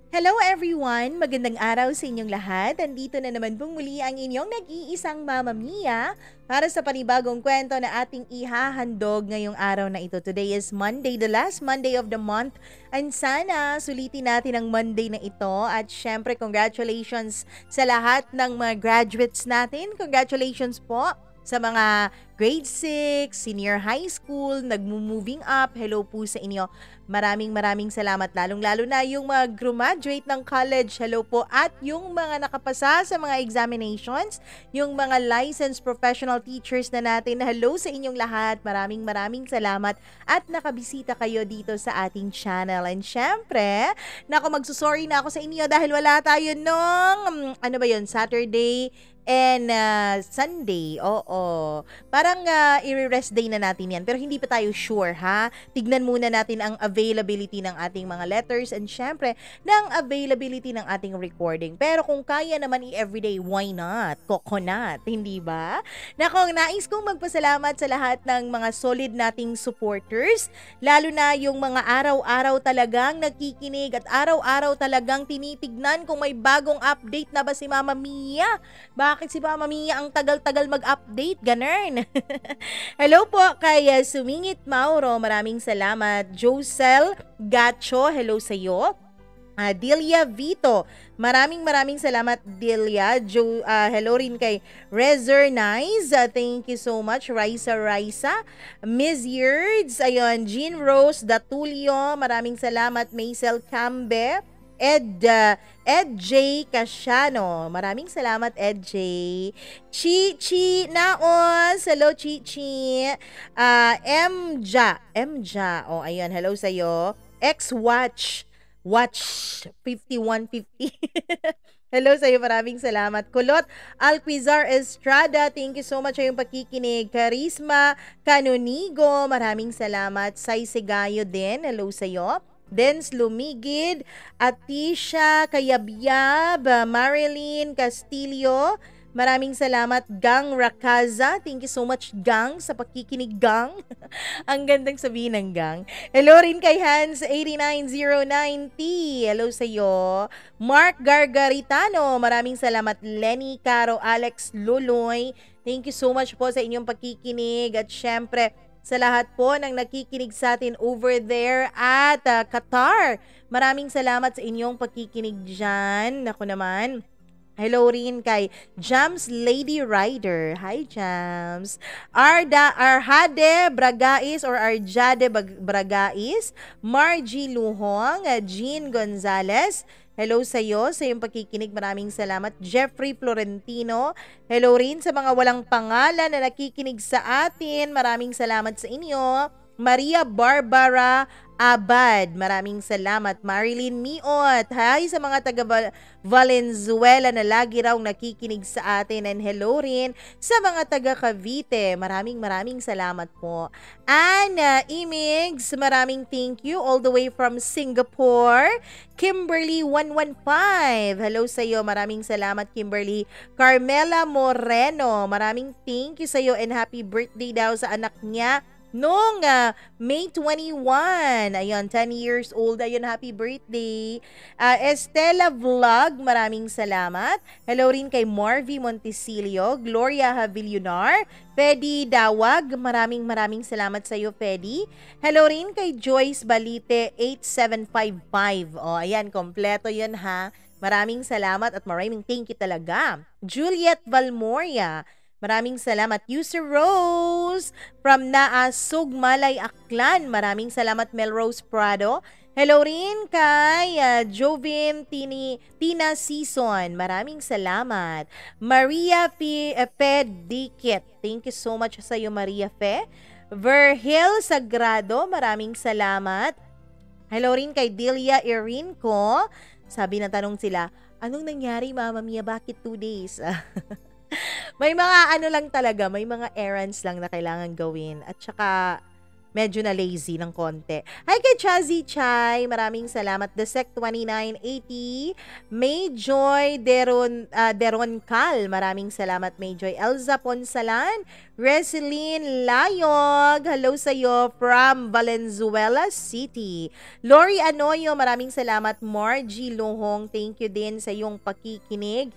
Hello everyone! Magandang araw sa inyong lahat. Andito na naman pong muli ang inyong nag-iisang Mama Mia para sa panibagong kwento na ating ihahandog ngayong araw na ito. Today is Monday, the last Monday of the month. And sana sulitin natin ang Monday na ito. At syempre, congratulations sa lahat ng mga graduates natin. Congratulations po sa mga grade 6, senior high school, nagmo-moving up. Hello po sa inyo. Maraming salamat, lalong-lalo na yung mga graduate ng college. Hello po. At yung mga nakapasa sa mga examinations, yung mga licensed professional teachers na natin. Hello sa inyong lahat. Maraming salamat at nakabisita kayo dito sa ating channel. And syempre, magsusorry na ako sa inyo dahil wala tayo nung, Saturday and Sunday. Oo. Parang i-rest day na natin yan. Pero hindi pa tayo sure, ha? Tignan muna natin ang availability ng ating mga letters and syempre, ng availability ng ating recording. Pero kung kaya naman i-everyday, why not? Coconut, hindi ba? Nais kong magpasalamat sa lahat ng mga solid nating supporters. Lalo na yung mga araw-araw talagang nagkikinig at araw-araw talagang tinitignan kung may bagong update na ba si Mama Mia. Bakit si Mama Mia ang tagal-tagal mag-update? Ganun. Hello po kay Sumingit Mauro. Maraming salamat. Josel Gacho. Hello sa iyo. Delia Vito. Maraming salamat, Delia. Hello rin kay Rezer Nice. Thank you so much. Raisa. Miss Yerds. Ayun. Jean Rose Datulio. Maraming salamat. Maisel Cambe. Ed J. Casiano. Maraming salamat, Ed J. Chi Naos. Hello, Chi. Mja. Oh, ayun. Hello sa'yo. Watch 5150. Hello sa'yo. Maraming salamat. Kulot Alquizar Estrada. Thank you so much sa iyong pakikinig. Charisma Canonigo. Maraming salamat. Sai Segayo din. Hello sa'yo. Dens Lumigid, Atisha Kayabyab, Marilyn Castillo, maraming salamat. Gang Rakaza, thank you so much, Gang, sa pakikinig, Gang. Ang gandang sabihin ng Gang. Hello rin kay Hans 89090. Hello sa iyo. Mark Gargaritano, maraming salamat. Lenny Caro, Alex Luloy, thank you so much po sa inyong pakikinig. At syempre, sa lahat po ng nakikinig sa atin over there at Qatar. Maraming salamat sa inyong pakikinig dyan. Ako naman. Hello rin kay Jams Lady Rider. Hi, Jams. Arhade Bragais or Arjade Bragais. Margie Luhong. Jean Gonzalez. Hello sa iyo, sa iyong pakikinig. Maraming salamat. Jeffrey Florentino. Hello rin sa mga walang pangalan na nakikinig sa atin. Maraming salamat sa inyo. Maria Barbara Abad. Maraming salamat. Marilyn Miot. Hi sa mga taga Valenzuela na lagi raw nakikinig sa atin. And hello rin sa mga taga Cavite. Maraming salamat po. Anna Imigs, maraming thank you all the way from Singapore. Kimberly 115. Hello sa iyo. Maraming salamat, Kimberly. Carmela Moreno. Maraming thank you sa iyo and happy birthday daw sa anak niya noong May 21. Ayun, 10 years old. Ayun, happy birthday. Estela Vlog, maraming salamat. Hello rin kay Marvy Montesilio, Gloria Havillonar, Fedi Dawag, maraming salamat sa iyo, Fedi. Hello rin kay Joyce Balite 8755. Oh, ayan, kompleto 'yun ha. Maraming salamat at maraming thank you talaga. Juliet Valmoria, maraming salamat. User Rose from Naasug, Malay, Aklan. Maraming salamat, Melrose Prado. Hello rin kay Jovin Tina Season. Maraming salamat. Maria Fe Dikit. Thank you so much sa iyo, Maria Fe. Verhil Sagrado. Maraming salamat. Hello rin kay Delia Irinco. Sabi na tanong sila, anong nangyari, Mama Mia? Bakit 2 days? May mga ano lang talaga, may mga errands lang na kailangan gawin. At saka, medyo na lazy ng konti. Hi kay Chazzy Chai, maraming salamat. Desek 2980, Mayjoy Deron Cal, maraming salamat Mayjoy. Elza Ponsalan, Resilin Layog, hello sa iyo from Valenzuela City. Lori Anoyo, maraming salamat. Margie Lohong, thank you din sa iyong pakikinig.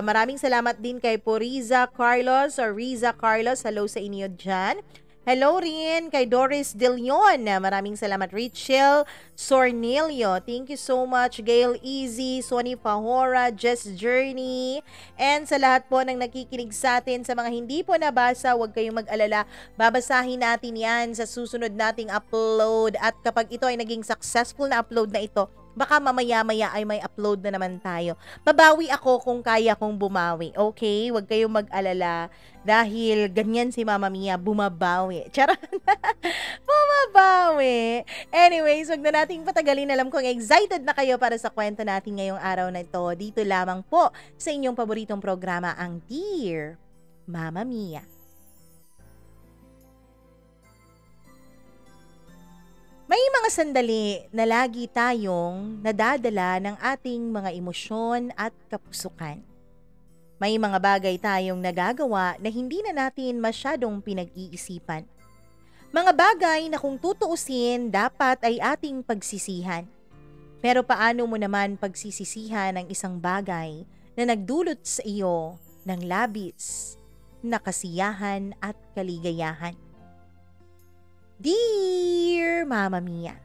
Maraming salamat din kay Poriza Carlos or Riza Carlos, hello sa inyo dyan. Hello rin kay Doris De Leon. Maraming salamat. Rachel Sornilio. Thank you so much. Gail Easy, Sonny Pahora, Jess Journey. And sa lahat po ng nakikinig sa atin, sa mga hindi po nabasa, huwag kayong mag-alala. Babasahin natin yan sa susunod nating upload. At kapag ito ay naging successful na upload na ito, baka mamaya-maya ay may upload na naman tayo. Babawi ako kung kaya kong bumawi. Okay? Huwag kayong mag-alala. Dahil ganyan si Mama Mia, bumabawi. Charot! Bumabawi! Anyways, huwag na nating patagalin. Alam kong excited na kayo para sa kwento natin ngayong araw na ito. Dito lamang po sa inyong paboritong programa, ang Dear Mama Mia. May mga sandali na lagi tayong nadadala ng ating mga emosyon at kapusukan. May mga bagay tayong nagagawa na hindi na natin masyadong pinag-iisipan. Mga bagay na kung tutuusin dapat ay ating pagsisihan. Pero paano mo naman pagsisisihan ang isang bagay na nagdulot sa iyo ng labis na kasiyahan at kaligayahan? Dear Mama Mia,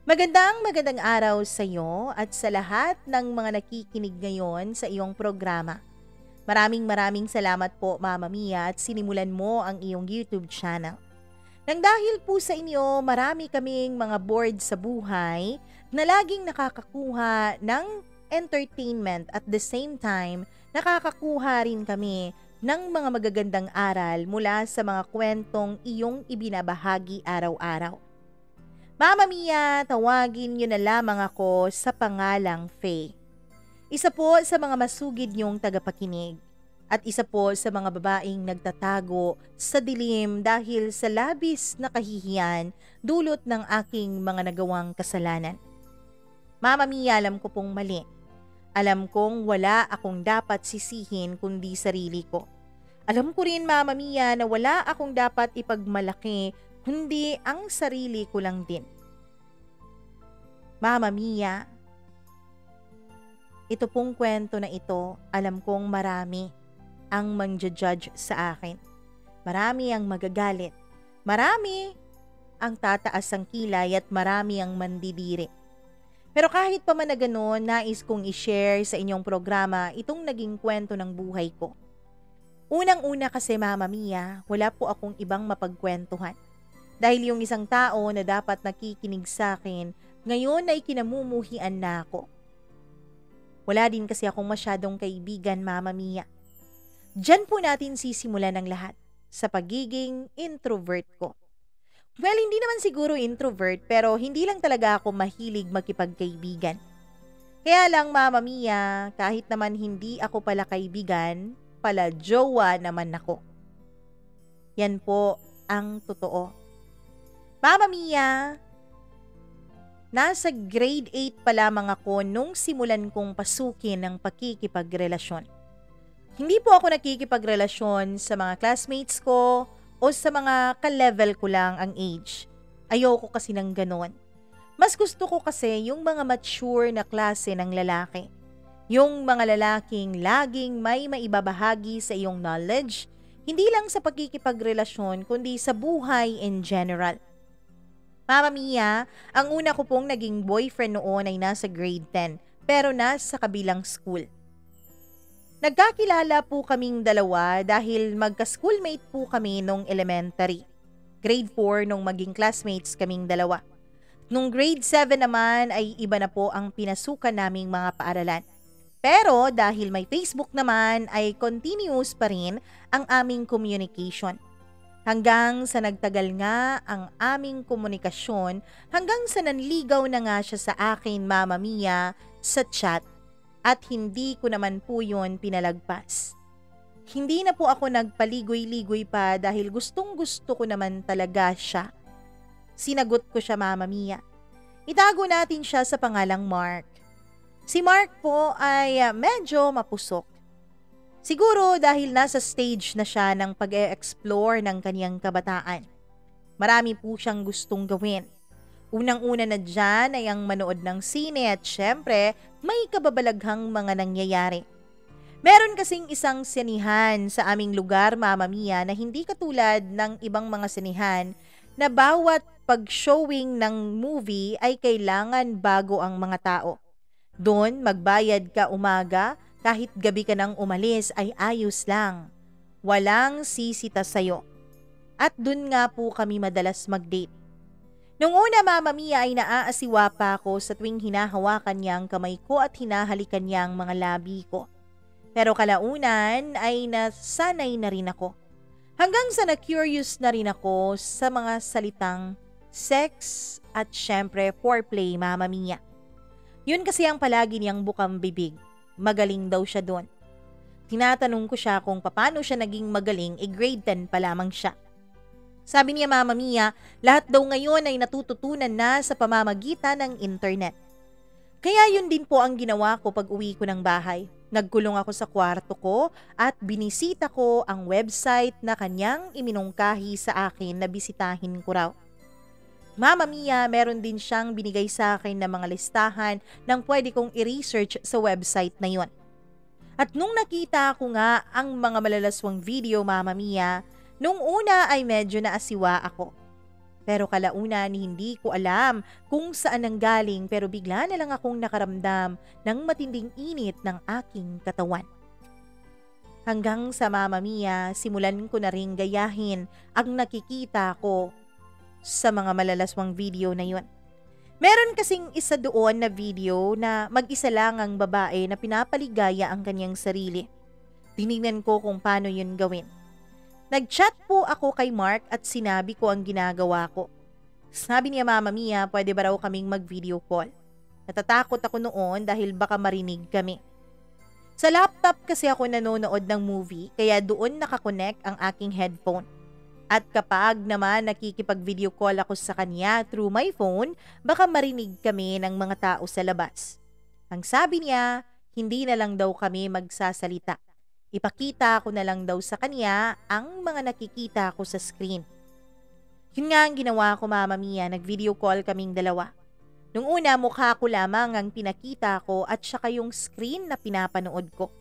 magandang araw sa iyo at sa lahat ng mga nakikinig ngayon sa iyong programa. Maraming salamat po Mama Mia at sinimulan mo ang iyong YouTube channel. Nang dahil po sa inyo, marami kaming mga bored sa buhay na laging nakakakuha ng entertainment at the same time, nakakakuha rin kami ng mga magagandang aral mula sa mga kwentong iyong ibinabahagi araw-araw. Mama Mia, tawagin niyo na lamang ako sa pangalang Faye. Isa po sa mga masugid niyong tagapakinig at isa po sa mga babaeng nagtatago sa dilim dahil sa labis na kahihiyan dulot ng aking mga nagawang kasalanan. Mama Mia, alam ko pong mali. Alam kong wala akong dapat sisihin kundi sarili ko. Alam ko rin Mama Mia na wala akong dapat ipagmalaki kundi ang sarili ko lang din. Mama Mia, ito pong kwento na ito, alam kong marami ang mangja-judge sa akin. Marami ang magagalit. Marami ang tataas ang kilay at marami ang mandidiri. Pero kahit pa man na gano'n, nais kong i-share sa inyong programa itong naging kwento ng buhay ko. Unang-una kasi Mama Mia, wala po akong ibang mapagkwentuhan. Dahil yung isang tao na dapat nakikinig sa akin, ngayon ay kinamumuhian na ako. Wala din kasi akong masyadong kaibigan Mama Mia. Diyan po natin sisimulan ang lahat, sa pagiging introvert ko. Well, hindi naman siguro introvert pero hindi lang talaga ako mahilig makipagkaibigan. Kaya lang Mama Mia, kahit naman hindi ako pala kaibigan, pala jowa naman ako. Yan po ang totoo. Mama Mia, nasa grade 8 pa lamang ako nung simulan kong pasukin ang pakikipagrelasyon. Hindi po ako nakikipagrelasyon sa mga classmates ko o sa mga ka-level ko lang ang age. Ayoko kasi ng ganon. Mas gusto ko kasi yung mga mature na klase ng lalaki. Yung mga lalaking laging may maibabahagi sa iyong knowledge, hindi lang sa pakikipagrelasyon kundi sa buhay in general. Mama Mia, ang una ko pong naging boyfriend noon ay nasa grade 10 pero nasa kabilang school. Nagkakilala po kaming dalawa dahil magka-schoolmate po kami nung elementary. Grade 4 nung maging classmates kaming dalawa. Nung grade 7 naman ay iba na po ang pinasukan naming mga paaralan. Pero dahil may Facebook naman ay continuous pa rin ang aming communication. Hanggang sa nagtagal nga ang aming komunikasyon hanggang sa nanligaw na nga siya sa akin Mama Mia sa chat at hindi ko naman po yun pinalagpas. Hindi na po ako nagpaligoy-ligoy pa dahil gustong gusto ko naman talaga siya Sinagot ko siya, Mama Mia. Itago natin siya sa pangalang Mark. Si Mark po ay medyo mapusok. Siguro dahil nasa stage na siya ng pag-e-explore ng kanyang kabataan. Marami po siyang gustong gawin. Unang-una na dyan ay ang manood ng sine at syempre may kababalaghang mga nangyayari. Meron kasing isang sinihan sa aming lugar, Mama Mia, na hindi katulad ng ibang mga sinihan na bawat pag-showing ng movie ay kailangan bago ang mga tao. Doon, magbayad ka umaga, kahit gabi ka nang umalis ay ayos lang. Walang sisita sa'yo. At doon nga po kami madalas mag-date. Nung una, Mama Mia, ay naaasiwa pa ako sa tuwing hinahawakan niya ang kamay ko at hinahalikan niya ang mga labi ko. Pero kalaunan ay nasanay na rin ako. Hanggang sa na-curious na rin ako sa mga salitang sex at syempre foreplay, Mama Mia. Yun kasi ang palagi niyang bukang bibig. Magaling daw siya doon. Tinatanong ko siya kung paano siya naging magaling, grade 10 pa lamang siya. Sabi niya, Mama Mia, lahat daw ngayon ay natututunan na sa pamamagitan ng internet. Kaya yun din po ang ginawa ko pag uwi ko ng bahay. Nagkulong ako sa kwarto ko at binisita ko ang website na kanyang iminungkahi sa akin na bisitahin ko raw. Mama Mia, meron din siyang binigay sa akin na mga listahan ng pwede kong i-research sa website na yon. At nung nakita ko nga ang mga malalaswang video, Mama Mia, nung una ay medyo naasiwa ako. Pero kalaunan hindi ko alam kung saan nanggaling pero bigla na lang akong nakaramdam ng matinding init ng aking katawan. Hanggang sa, Mama Mia, simulan ko na ring gayahin ang nakikita ko sa mga malalaswang video na yun. Meron kasing isa doon na video na mag-isa lang ang babae na pinapaligaya ang kanyang sarili. Tinignan ko kung paano yun gawin. Nag-chat po ako kay Mark at sinabi ko ang ginagawa ko. Sabi niya, Mama Mia, pwede ba raw kaming mag-video call? Natatakot ako noon dahil baka marinig kami. Sa laptop kasi ako nanonood ng movie kaya doon nakakonect ang aking headphone. At kapag naman nakikipag-video call ako sa kanya through my phone, baka marinig kami ng mga tao sa labas. Ang sabi niya, hindi na lang daw kami magsasalita. Ipakita ko na lang daw sa kanya ang mga nakikita ko sa screen. Yun nga ang ginawa ko, Mama Mia, nag-video call kaming dalawa. Nung una, mukha ko lamang ang pinakita ko at saka yung screen na pinapanood ko.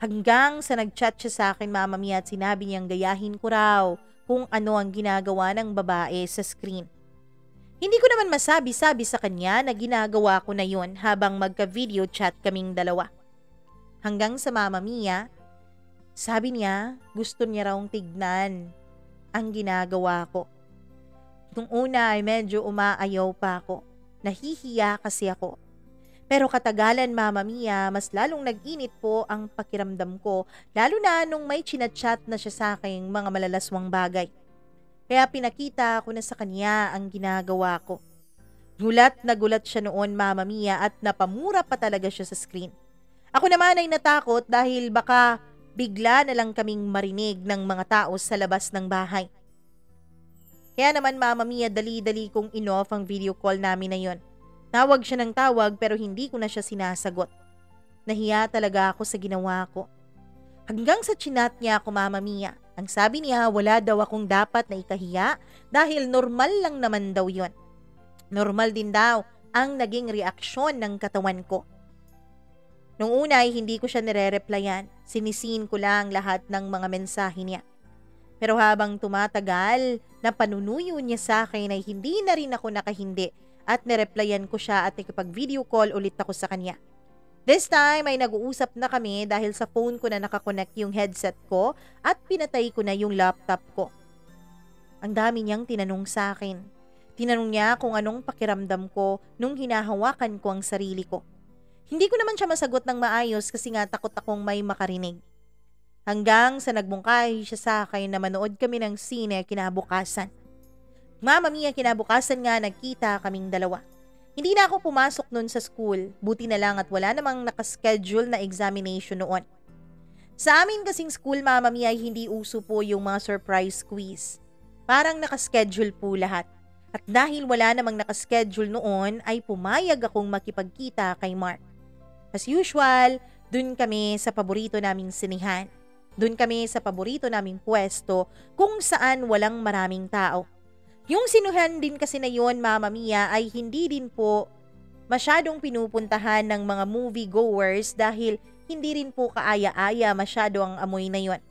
Hanggang sa nag-chat siya sa akin, Mama Mia, at sinabi niyang gayahin ko raw kung ano ang ginagawa ng babae sa screen. Hindi ko naman masabi-sabi sa kanya na ginagawa ko na yun habang magka-video chat kaming dalawa. Hanggang sa, Mama Mia, sabi niya gusto niya raw tignan ang ginagawa ko. Nung una ay medyo umaayaw pa ako. Nahihiya kasi ako. Pero katagalan, Mama Mia, mas lalong nag-init po ang pakiramdam ko, lalo na nung may chinachat na siya sa aking mga malalaswang bagay. Kaya pinakita ko na sa kanya ang ginagawa ko. Gulat na gulat siya noon, Mama Mia, at napamura pa talaga siya sa screen. Ako naman ay natakot dahil baka bigla na lang kaming marinig ng mga tao sa labas ng bahay. Kaya naman, Mama Mia, dali-dali kong in-off ang video call namin na yon. Tawag siya ng tawag pero hindi ko na siya sinasagot. Nahiya talaga ako sa ginawa ko. Hanggang sa chinat niya ako, Mama Mia. Ang sabi niya, wala daw akong dapat na ikahiya dahil normal lang naman daw yon. Normal din daw ang naging reaksyon ng katawan ko. Nung una ay hindi ko siya nire-replyan. Sinisin ko lang lahat ng mga mensahe niya. Pero habang tumatagal, na panunuyo niya sa akin ay hindi na rin ako nakahindi at nireplyan ko siya at nakipag-video call ulit ako sa kanya. This time ay nag-uusap na kami dahil sa phone ko na nakakonect yung headset ko at pinatay ko na yung laptop ko. Ang dami niyang tinanong sa akin. Tinanong niya kung anong pakiramdam ko nung hinahawakan ko ang sarili ko. Hindi ko naman siya masagot ng maayos kasi nga takot akong may makarinig. Hanggang sa nagbungkahi siya sa akin na manood kami ng sine kinabukasan. Mama Mia, kinabukasan nga nagkita kaming dalawa. Hindi na ako pumasok nun sa school, buti na lang at wala namang nakaschedule na examination noon. Sa amin kasing school, Mama Mia, ay hindi uso po yung mga surprise quiz. Parang nakaschedule po lahat. At dahil wala namang nakaschedule noon ay pumayag akong makipagkita kay Mark. As usual, dun kami sa paborito naming sinihan. Dun kami sa paborito naming pwesto kung saan walang maraming tao. Yung sinuhan din kasi na yun, Mama Mia, ay hindi din po masyadong pinupuntahan ng mga moviegoers dahil hindi rin po kaaya-aya masyado ang amoy na yun.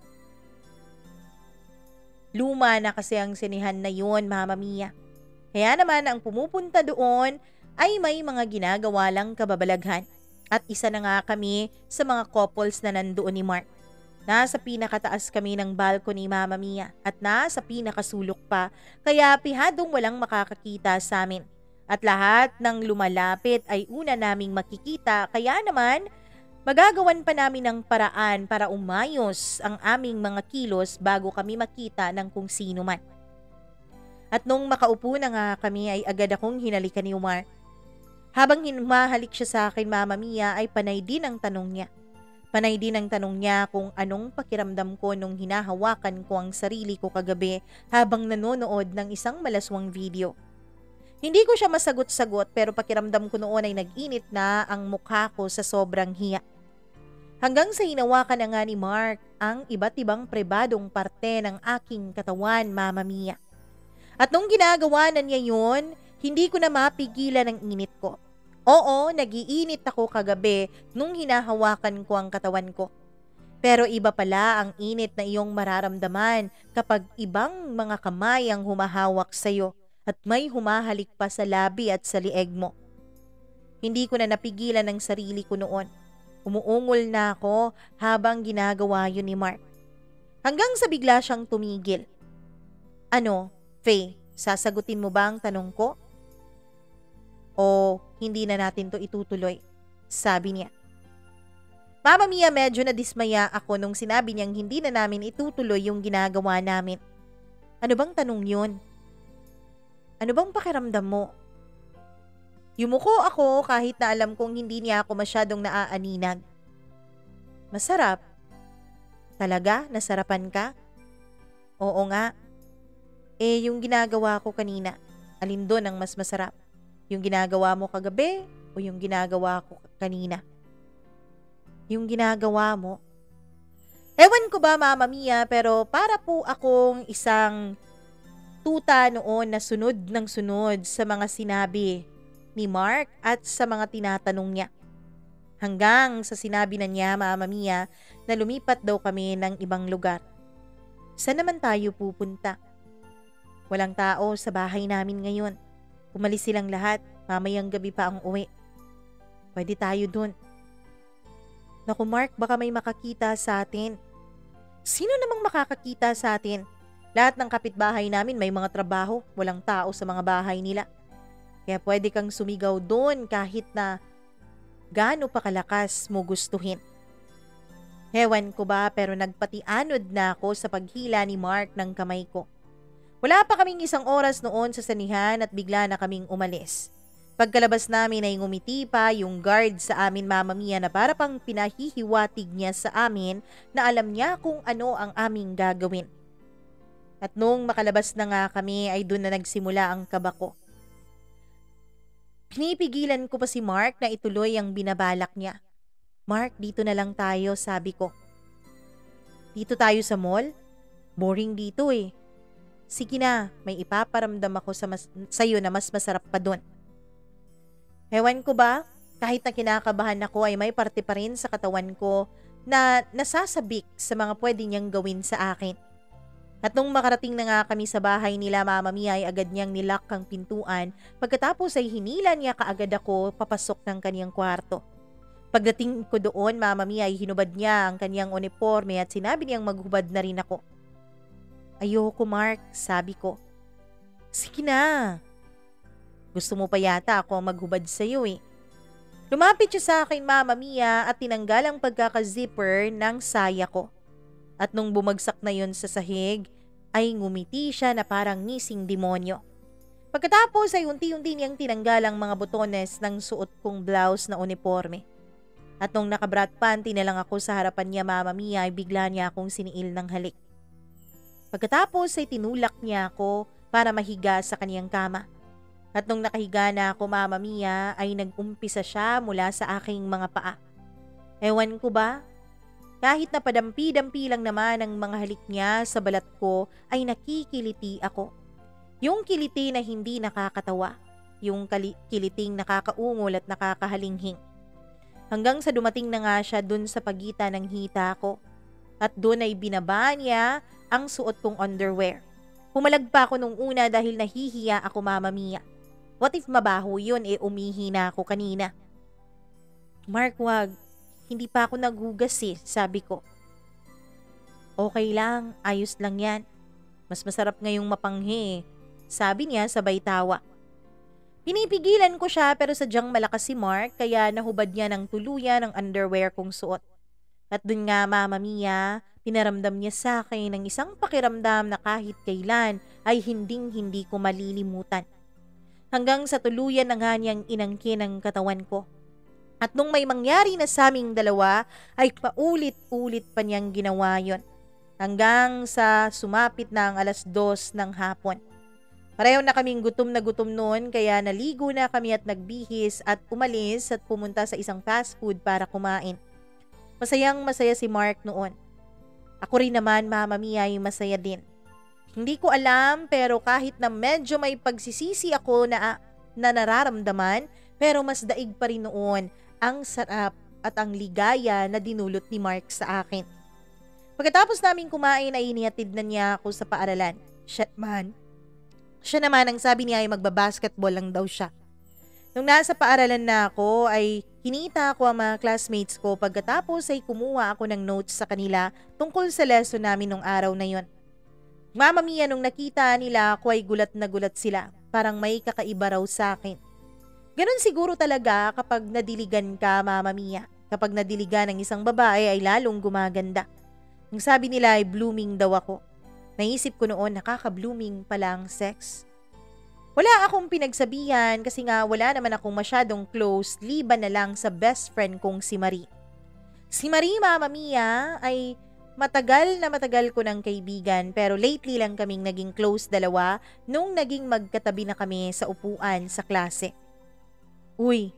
Luma na kasi ang sinihan na yun, Mama Mia. Kaya naman ang pumupunta doon ay may mga ginagawa lang kababalaghan. At isa na nga kami sa mga couples na nandoon ni Mark. Nasa pinakataas kami ng balcony, Mama Mia, at nasa pinakasulok pa, kaya pihadong walang makakakita sa amin. At lahat ng lumalapit ay una naming makikita, kaya naman magagawan pa namin ng paraan para umayos ang aming mga kilos bago kami makita ng kung sino man. At nung makaupo na nga kami ay agad akong hinalikan ni Umar. Habang humahalik siya sa akin, Mama Mia, ay panay din ang tanong niya. Panay din ang tanong niya kung anong pakiramdam ko nung hinahawakan ko ang sarili ko kagabi habang nanonood ng isang malaswang video. Hindi ko siya masagot-sagot pero pakiramdam ko noon ay nag-init na ang mukha ko sa sobrang hiya. Hanggang sa hinawakan na nga ni Mark ang iba't ibang pribadong parte ng aking katawan, Mama Mia. At nung ginagawa na niya yun, hindi ko na mapigilan ang init ko. Oo, nagiinit ako kagabi nung hinahawakan ko ang katawan ko. Pero iba pala ang init na iyong mararamdaman kapag ibang mga kamay ang humahawak sa'yo at may humahalik pa sa labi at sa lieg mo. Hindi ko na napigilan ang sarili ko noon. Umuungol na ako habang ginagawa yun ni Mark. Hanggang sa bigla siyang tumigil. Ano, Faye, sasagutin mo ba ang tanong ko? O hindi na natin to itutuloy? Sabi niya. Mama Mia, medyo nadismaya ako nung sinabi niyang hindi na namin itutuloy yung ginagawa namin. Ano bang tanong yun? Ano bang pakiramdam mo? Yumuko ako kahit na alam kong hindi niya ako masyadong naaaninag. Masarap. Talaga? Nasarapan ka? Oo nga. Yung ginagawa ko kanina, alin doon ang mas masarap? Yung ginagawa mo kagabi o yung ginagawa ko kanina? Yung ginagawa mo. Ewan ko ba, Mama Mia, pero para po akong isang tuta noon na sunod ng sunod sa mga sinabi ni Mark at sa mga tinatanong niya. Hanggang sa sinabi na niya, Mama Mia, na lumipat daw kami ng ibang lugar. Saan naman tayo pupunta? Walang tao sa bahay namin ngayon. Umalis silang lahat, mamayang gabi pa ang uwi. Pwede tayo dun. Naku Mark, baka may makakita sa atin. Sino namang makakakita sa atin? Lahat ng kapitbahay namin may mga trabaho, walang tao sa mga bahay nila. Kaya pwede kang sumigaw doon kahit na gaano pa kalakas mo gustuhin. Hewan ko ba pero nagpatianod na ako sa paghila ni Mark ng kamay ko. Wala pa kaming isang oras noon sa sanihan at bigla na kaming umalis. Pagkalabas namin ay ngumiti pa yung guard sa amin, Mama Mia, na para pang pinahihiwatig niya sa amin na alam niya kung ano ang aming gagawin. At nung makalabas na nga kami ay doon na nagsimula ang kaba ko. Pinipigilan ko pa si Mark na ituloy ang binabalak niya. Mark, dito na lang tayo, sabi ko. Dito tayo sa mall? Boring dito eh. Sige na, may ipaparamdam ako sa'yo na mas masarap pa doon. Ewan ko ba, kahit na kinakabahan ako ay may parte pa rin sa katawan ko na nasasabik sa mga pwede niyang gawin sa akin. At nung makarating na nga kami sa bahay nila, Mama Mia, ay agad niyang nilock ang pintuan. Pagkatapos ay hinila niya kaagad ako papasok ng kaniyang kwarto. Pagdating ko doon, Mama Mia, ay hinubad niya ang kaniyang uniforme at sinabi niyang maghubad na rin ako. Ayoko Mark, sabi ko. Sige na. Gusto mo pa yata ako maghubad sa'yo eh. Lumapit siya sa akin, Mama Mia, at tinanggal ang pagkaka-zipper ng saya ko. At nung bumagsak na yun sa sahig, ay ngumiti siya na parang nising demonyo. Pagkatapos ay unti-unti niyang tinanggal ang mga botones ng suot kong blouse na uniforme. At nung nakabrat panty na lang ako sa harapan niya, Mama Mia, ay bigla niya akong siniil ng halik. Pagkatapos ay tinulak niya ako para mahiga sa kaniyang kama. At nung nakahiga na ako, Mama Mia, ay nag-umpisa siya mula sa aking mga paa. Ewan ko ba, kahit na padampi-dampi lang naman ang mga halik niya sa balat ko ay nakikiliti ako. Yung kiliti na hindi nakakatawa, yung kiliting nakakaungol at nakakahalinghing. Hanggang sa dumating na nga siya dun sa pagitan ng hita ko. At dun ay binaba niya ang suot kong underwear. Pumalag pa ako nung una dahil nahihiya ako, Mama Mia. What if mabaho yun, umihi na ako kanina. Mark, wag. Hindi pa ako naghugas sabi ko. Okay lang, ayos lang yan. Mas masarap ngayong mapanghi sabi niya sabay tawa. Pinipigilan ko siya pero sadyang malakas si Mark kaya nahubad niya ng tuluyan ang underwear kong suot. At dun nga, Mama Mia, pinaramdam niya sa akin ng isang pakiramdam na kahit kailan ay hinding-hindi ko malilimutan. Hanggang sa tuluyan na nga niyang inangkin ang katawan ko. At nung may mangyari na sa aming dalawa, ay paulit-ulit pa niyang ginawa yon. Hanggang sa sumapit na ang 2:00 ng hapon. Pareho na kaming gutom na gutom noon kaya naligo na kami at nagbihis at umalis at pumunta sa isang fast food para kumain. Masayang masaya si Mark noon. Ako rin naman, Mama Mia, ay masaya din. Hindi ko alam pero kahit na medyo may pagsisisi ako na nararamdaman, pero mas daig pa rin noon ang sarap at ang ligaya na dinulot ni Mark sa akin. Pagkatapos namin kumain ay inihatid na niya ako sa paaralan. Siya naman ang sabi niya ay magbabasketball lang daw siya. Nung nasa paaralan na ako ay kinita ko ang mga classmates ko pagkatapos ay kumuha ako ng notes sa kanila tungkol sa lesson namin nung araw na yon. Mama Mia, nung nakita nila ako ay gulat na gulat sila. Parang may kakaiba raw sa akin. Ganon siguro talaga kapag nadiligan ka, Mama Mia. Kapag nadiligan ng isang babae ay lalong gumaganda. Ang sabi nila ay blooming daw ako. Naisip ko noon nakaka-blooming pala ang sex. Wala akong pinagsabihan kasi nga wala naman akong masyadong close liban na lang sa best friend kong si Marie. Si Marie, Mama Mia, ay matagal ko ng kaibigan pero lately lang kaming naging close dalawa nung naging magkatabi na kami sa upuan sa klase. Uy,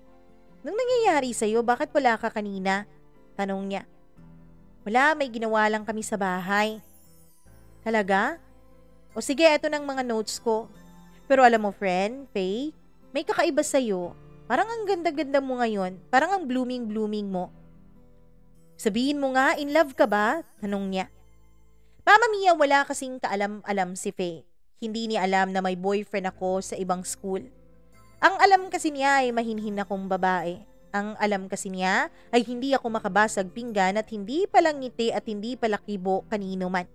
nung nangyayari sa'yo, bakit wala ka kanina? Tanong niya. Wala, may ginawa lang kami sa bahay. Talaga? O sige, eto ng mga notes ko. Pero alam mo, friend, Faye, may kakaiba sa'yo. Parang ang ganda-ganda mo ngayon. Parang ang blooming-blooming mo. Sabihin mo nga, in love ka ba? Tanong niya. Mama Mia, wala kasing kaalam-alam si Faye. Hindi niya alam na may boyfriend ako sa ibang school. Ang alam kasi niya ay mahinhin akong babae. Ang alam kasi niya ay hindi ako makabasag pinggan at hindi palang ngiti at hindi pala kibo kanino man.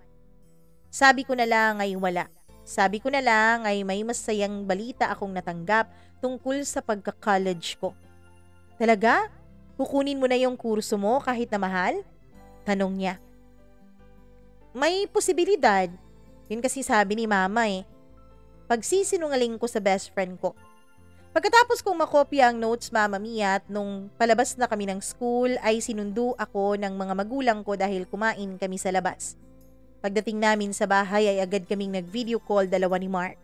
Sabi ko na lang ay wala. Sabi ko na lang ay may masayang balita akong natanggap tungkol sa pagka-college ko. Talaga? Kukunin mo na yung kurso mo kahit na mahal? Tanong niya. May posibilidad. Yun kasi sabi ni Mama Pagsisinungaling ko sa best friend ko. Pagkatapos kong makopya ang notes, Mama Mia, at nung palabas na kami ng school ay sinundo ako ng mga magulang ko dahil kumain kami sa labas. Pagdating namin sa bahay ay agad kaming nag-video call dalawa ni Mark.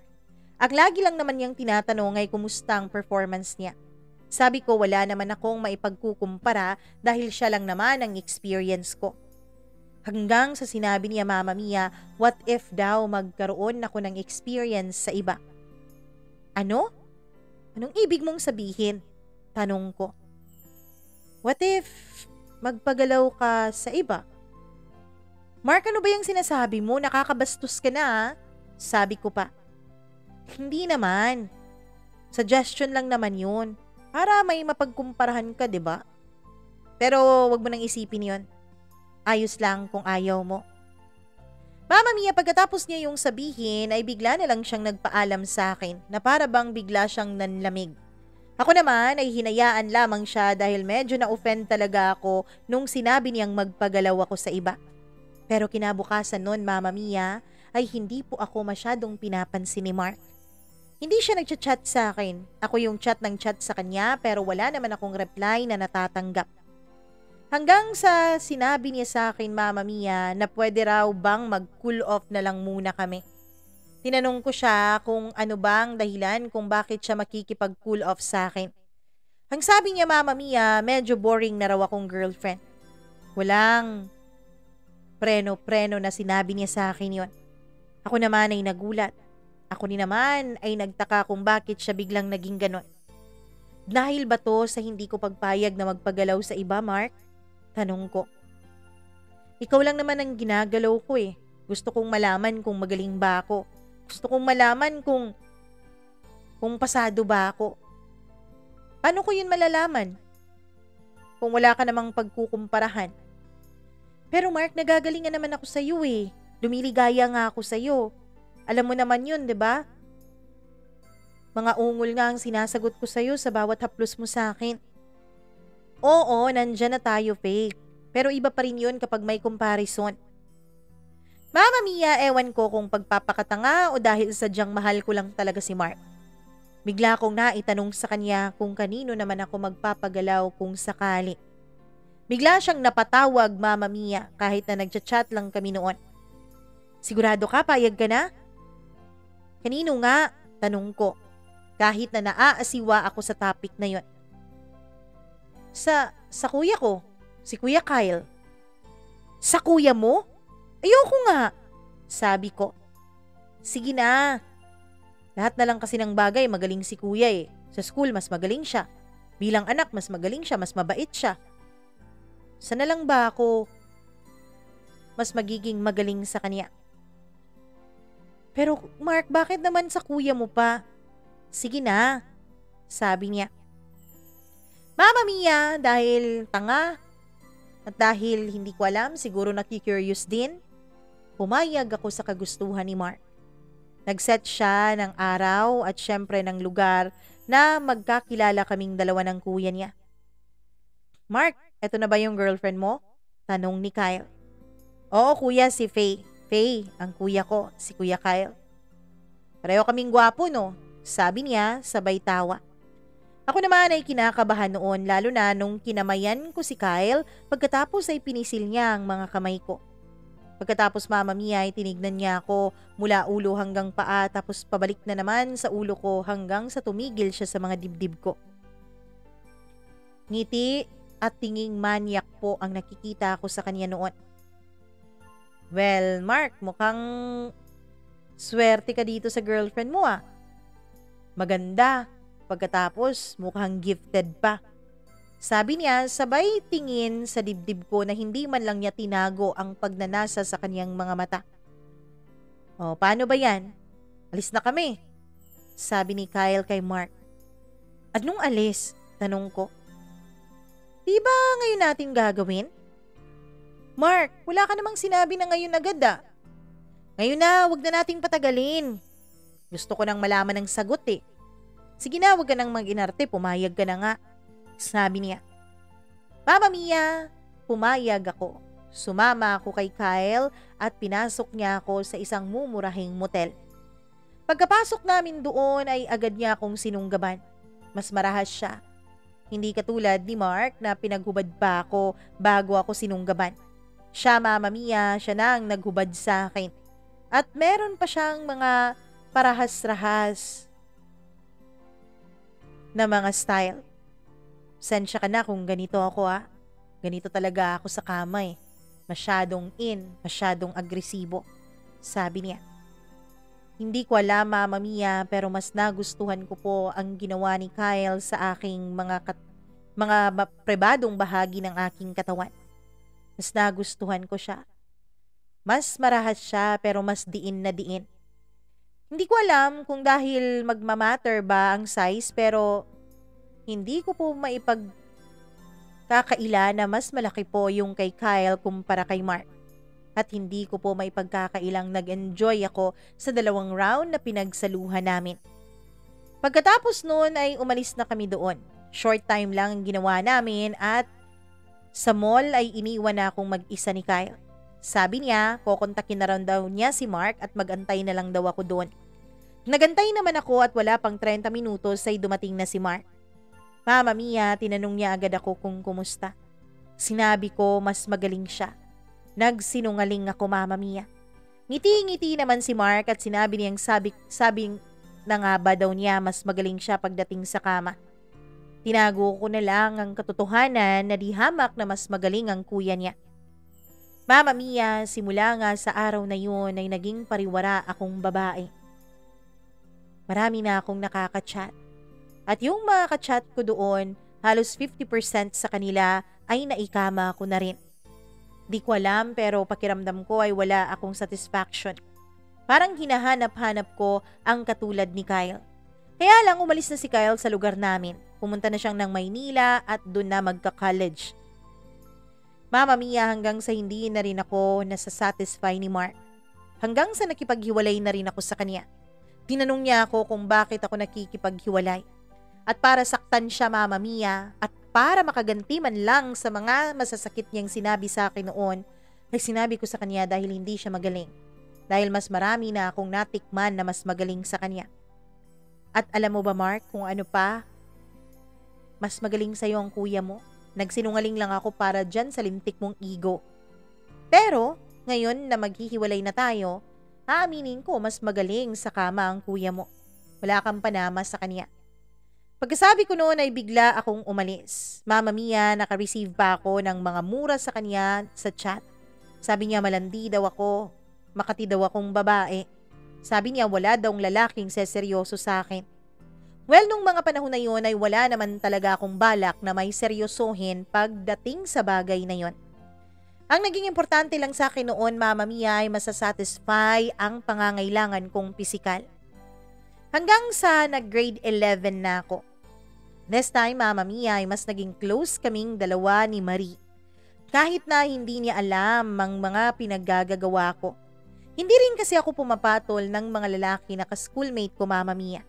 Ang lagi lang naman niyang tinatanong ay kumusta ang performance niya. Sabi ko wala naman akong maipagkukumpara dahil siya lang naman ang experience ko. Hanggang sa sinabi niya, Mama Mia, what if daw magkaroon ako ng experience sa iba? Ano? Anong ibig mong sabihin? Tanong ko. What if magpagalaw ka sa iba? Mark, ano ba yung sinasabi mo? Nakakabastos ka na Sabi ko pa. Hindi naman. Suggestion lang naman yun. Para may mapagkumparahan ka, 'di ba? Pero wag mo nang isipin yon. Ayos lang kung ayaw mo. Mama Mia, pagkatapos niya yung sabihin ay bigla na lang siyang nagpaalam sa akin na para bang bigla siyang nanlamig. Ako naman ay hinayaan lamang siya dahil medyo na-offend talaga ako nung sinabi niyang magpagalaw ako sa iba. Pero kinabukasan nun, Mama Mia, ay hindi po ako masyadong pinapansin ni Mark. Hindi siya nagchat-chat sa akin. Ako yung chat ng chat sa kanya pero wala naman akong reply na natatanggap. Hanggang sa sinabi niya sa akin, Mama Mia, na pwede raw bang mag-cool off na lang muna kami. Tinanong ko siya kung ano ba ang dahilan kung bakit siya makikipag-cool off sa akin. Ang sabi niya, Mama Mia, medyo boring na raw akong girlfriend. Walang preno-preno na sinabi niya sa akin yon. Ako naman ay nagulat. Ako ni naman ay nagtaka kung bakit siya biglang naging ganon. Dahil ba to sa hindi ko pagpayag na magpagalaw sa iba, Mark? Tanong ko. Ikaw lang naman ang ginagalaw ko eh. Gusto kong malaman kung magaling ba ako. Gusto kong malaman kung pasado ba ako. Paano ko yun malalaman? Kung wala ka namang pagkukumparahan. Pero Mark, nagagalingan naman ako sa iyo eh. Lumiligaya nga ako sa iyo. Alam mo naman yun, 'di ba? Mga ungol nga ang sinasagot ko sa iyo sa bawat haplos mo sa akin. Oo, nandyan na tayo, Faith. Pero iba pa rin yun kapag may comparison. Mama Mia, ewan ko kung pagpapakatanga o dahil sadyang mahal ko lang talaga si Mark. Bigla kong naitanong sa kanya kung kanino naman ako magpapagalaw kung sakali. Bigla siyang napatawag, Mama Mia, kahit na nagchat-chat lang kami noon. Sigurado ka, payag ka na? Kanino nga? Tanong ko, kahit na naaasiwa ako sa topic na yon. Sa kuya ko, si Kuya Kyle. Sa kuya mo? Ayoko nga, sabi ko. Sige na. Lahat na lang kasi ng bagay magaling si kuya eh. Sa school mas magaling siya. Bilang anak mas magaling siya, mas mabait siya. Sana lang ba ako mas magiging magaling sa kanya? Pero Mark, bakit naman sa kuya mo pa? Sige na, sabi niya. Mama Mia, dahil tanga at dahil hindi ko alam, siguro nakikurious din, pumayag ako sa kagustuhan ni Mark. Nag-set siya ng araw at syempre ng lugar na magkakilala kaming dalawa ng kuya niya. Mark, eto na ba yung girlfriend mo? Tanong ni Kyle. Oo kuya, si Faye. Faye, ang kuya ko, si Kuya Kyle. Pareho kaming gwapo no? Sabi niya sabay tawa. Ako naman ay kinakabahan noon lalo na nung kinamayan ko si Kyle pagkatapos ay pinisil niya ang mga kamay ko. Pagkatapos Mama Mia ay tinignan niya ako mula ulo hanggang paa tapos pabalik na naman sa ulo ko hanggang sa tumigil siya sa mga dibdib ko. Ngiti at tinging manyak po ang nakikita ko sa kanya noon. Well, Mark, mukhang swerte ka dito sa girlfriend mo ah. Maganda. Pagkatapos, mukhang gifted pa. Sabi niya, sabay tingin sa dibdib ko na hindi man lang niya tinago ang pagnanasa sa kanyang mga mata. O, paano ba yan? Alis na kami. Sabi ni Kyle kay Mark. Anong alis? Tanong ko. Di ba ngayon natin gagawin? Mark, wala ka namang sinabi na ngayon agad ah. Ngayon na, wag na nating patagalin. Gusto ko nang malaman ng sagot eh. Sige na, wag ka nang mag-inarte, pumayag ka na nga. Sabi niya. Mama Mia, pumayag ako. Sumama ako kay Kyle at pinasok niya ako sa isang mumurahing motel. Pagkapasok namin doon ay agad niya akong sinunggaban. Mas marahas siya. Hindi katulad ni Mark na pinaghubad pa ako bago ako sinunggaban. Siya, Mama Mia, siya na ang naghubad sa akin. At meron pa siyang mga parahas-rahas na mga style. Sensya ka na kung ganito ako ah. Ganito talaga ako sa kama eh. Masyadong masyadong agresibo. Sabi niya. Hindi ko alam Mama Mia pero mas nagustuhan ko po ang ginawa ni Kyle sa aking mga pribadong bahagi ng aking katawan. Mas nagustuhan ko siya. Mas marahas siya pero mas diin na diin. Hindi ko alam kung dahil magmamatter ba ang size pero hindi ko po maipagkakaila na mas malaki po yung kay Kyle kumpara kay Mark. At hindi ko po maipagkakailang nag-enjoy ako sa 2 round na pinagsaluhan namin. Pagkatapos noon ay umalis na kami doon. Short time lang ang ginawa namin at sa mall ay iniwan na akong mag-isa ni Kyle. Sabi niya, kukontakin na rin daw niya si Mark at magantay na lang daw ako doon. Nagantay naman ako at wala pang 30 minutos ay dumating na si Mark. Mama Mia, tinanong niya agad ako kung kumusta. Sinabi ko mas magaling siya. Nagsinungaling ako Mama Mia. Ngiti-ngiti naman si Mark at sinabi niyang sabing na nga ba daw niya mas magaling siya pagdating sa kama. Tinago ko na lang ang katotohanan na di hamak na mas magaling ang kuya niya. Mama Mia, simula nga sa araw na yun ay naging pariwara akong babae. Marami na akong nakaka-chat. At yung mga ka-chat ko doon, halos 50% sa kanila ay naikama ko na rin. Di ko alam pero pakiramdam ko ay wala akong satisfaction. Parang hinahanap-hanap ko ang katulad ni Kyle. Kaya lang umalis na si Kyle sa lugar namin. Pumunta na siyang ng Maynila at doon na magka-college. Mama Mia, hanggang sa hindi na rin ako nasasatisfy ni Mark. Hanggang sa nakipaghiwalay na rin ako sa kanya. Tinanong niya ako kung bakit ako nakikipaghiwalay. At para saktan siya, Mama Mia, at para makaganti man lang sa mga masasakit niyang sinabi sa akin noon, ay sinabi ko sa kanya dahil hindi siya magaling. Dahil mas marami na akong natikman na mas magaling sa kanya. At alam mo ba, Mark, kung ano pa? Mas magaling sa'yo ang kuya mo. Nagsinungaling lang ako para dyan sa lintik mong ego. Pero, ngayon na maghihiwalay na tayo, aaminin ko mas magaling sa kama ang kuya mo. Wala kang panama sa kanya. Pagkasabi ko noon ay bigla akong umalis. Mama Mia, naka-receive pa ako ng mga mura sa kanya sa chat. Sabi niya malandi daw ako, makati daw akong babae. Sabi niya wala daw lalaking seseryoso sa akin. Well, nung mga panahon na yun ay wala naman talaga akong balak na may seryosohin pagdating sa bagay na yun. Ang naging importante lang sa akin noon, Mama Mia, ay masasatisfy ang pangangailangan kong pisikal. Hanggang sa nag-grade 11 na ako. This time, Mama Mia, ay mas naging close kaming dalawa ni Marie. Kahit na hindi niya alam ang mga pinaggagawa ko. Hindi rin kasi ako pumapatol ng mga lalaki na ka-schoolmate ko, Mama Mia.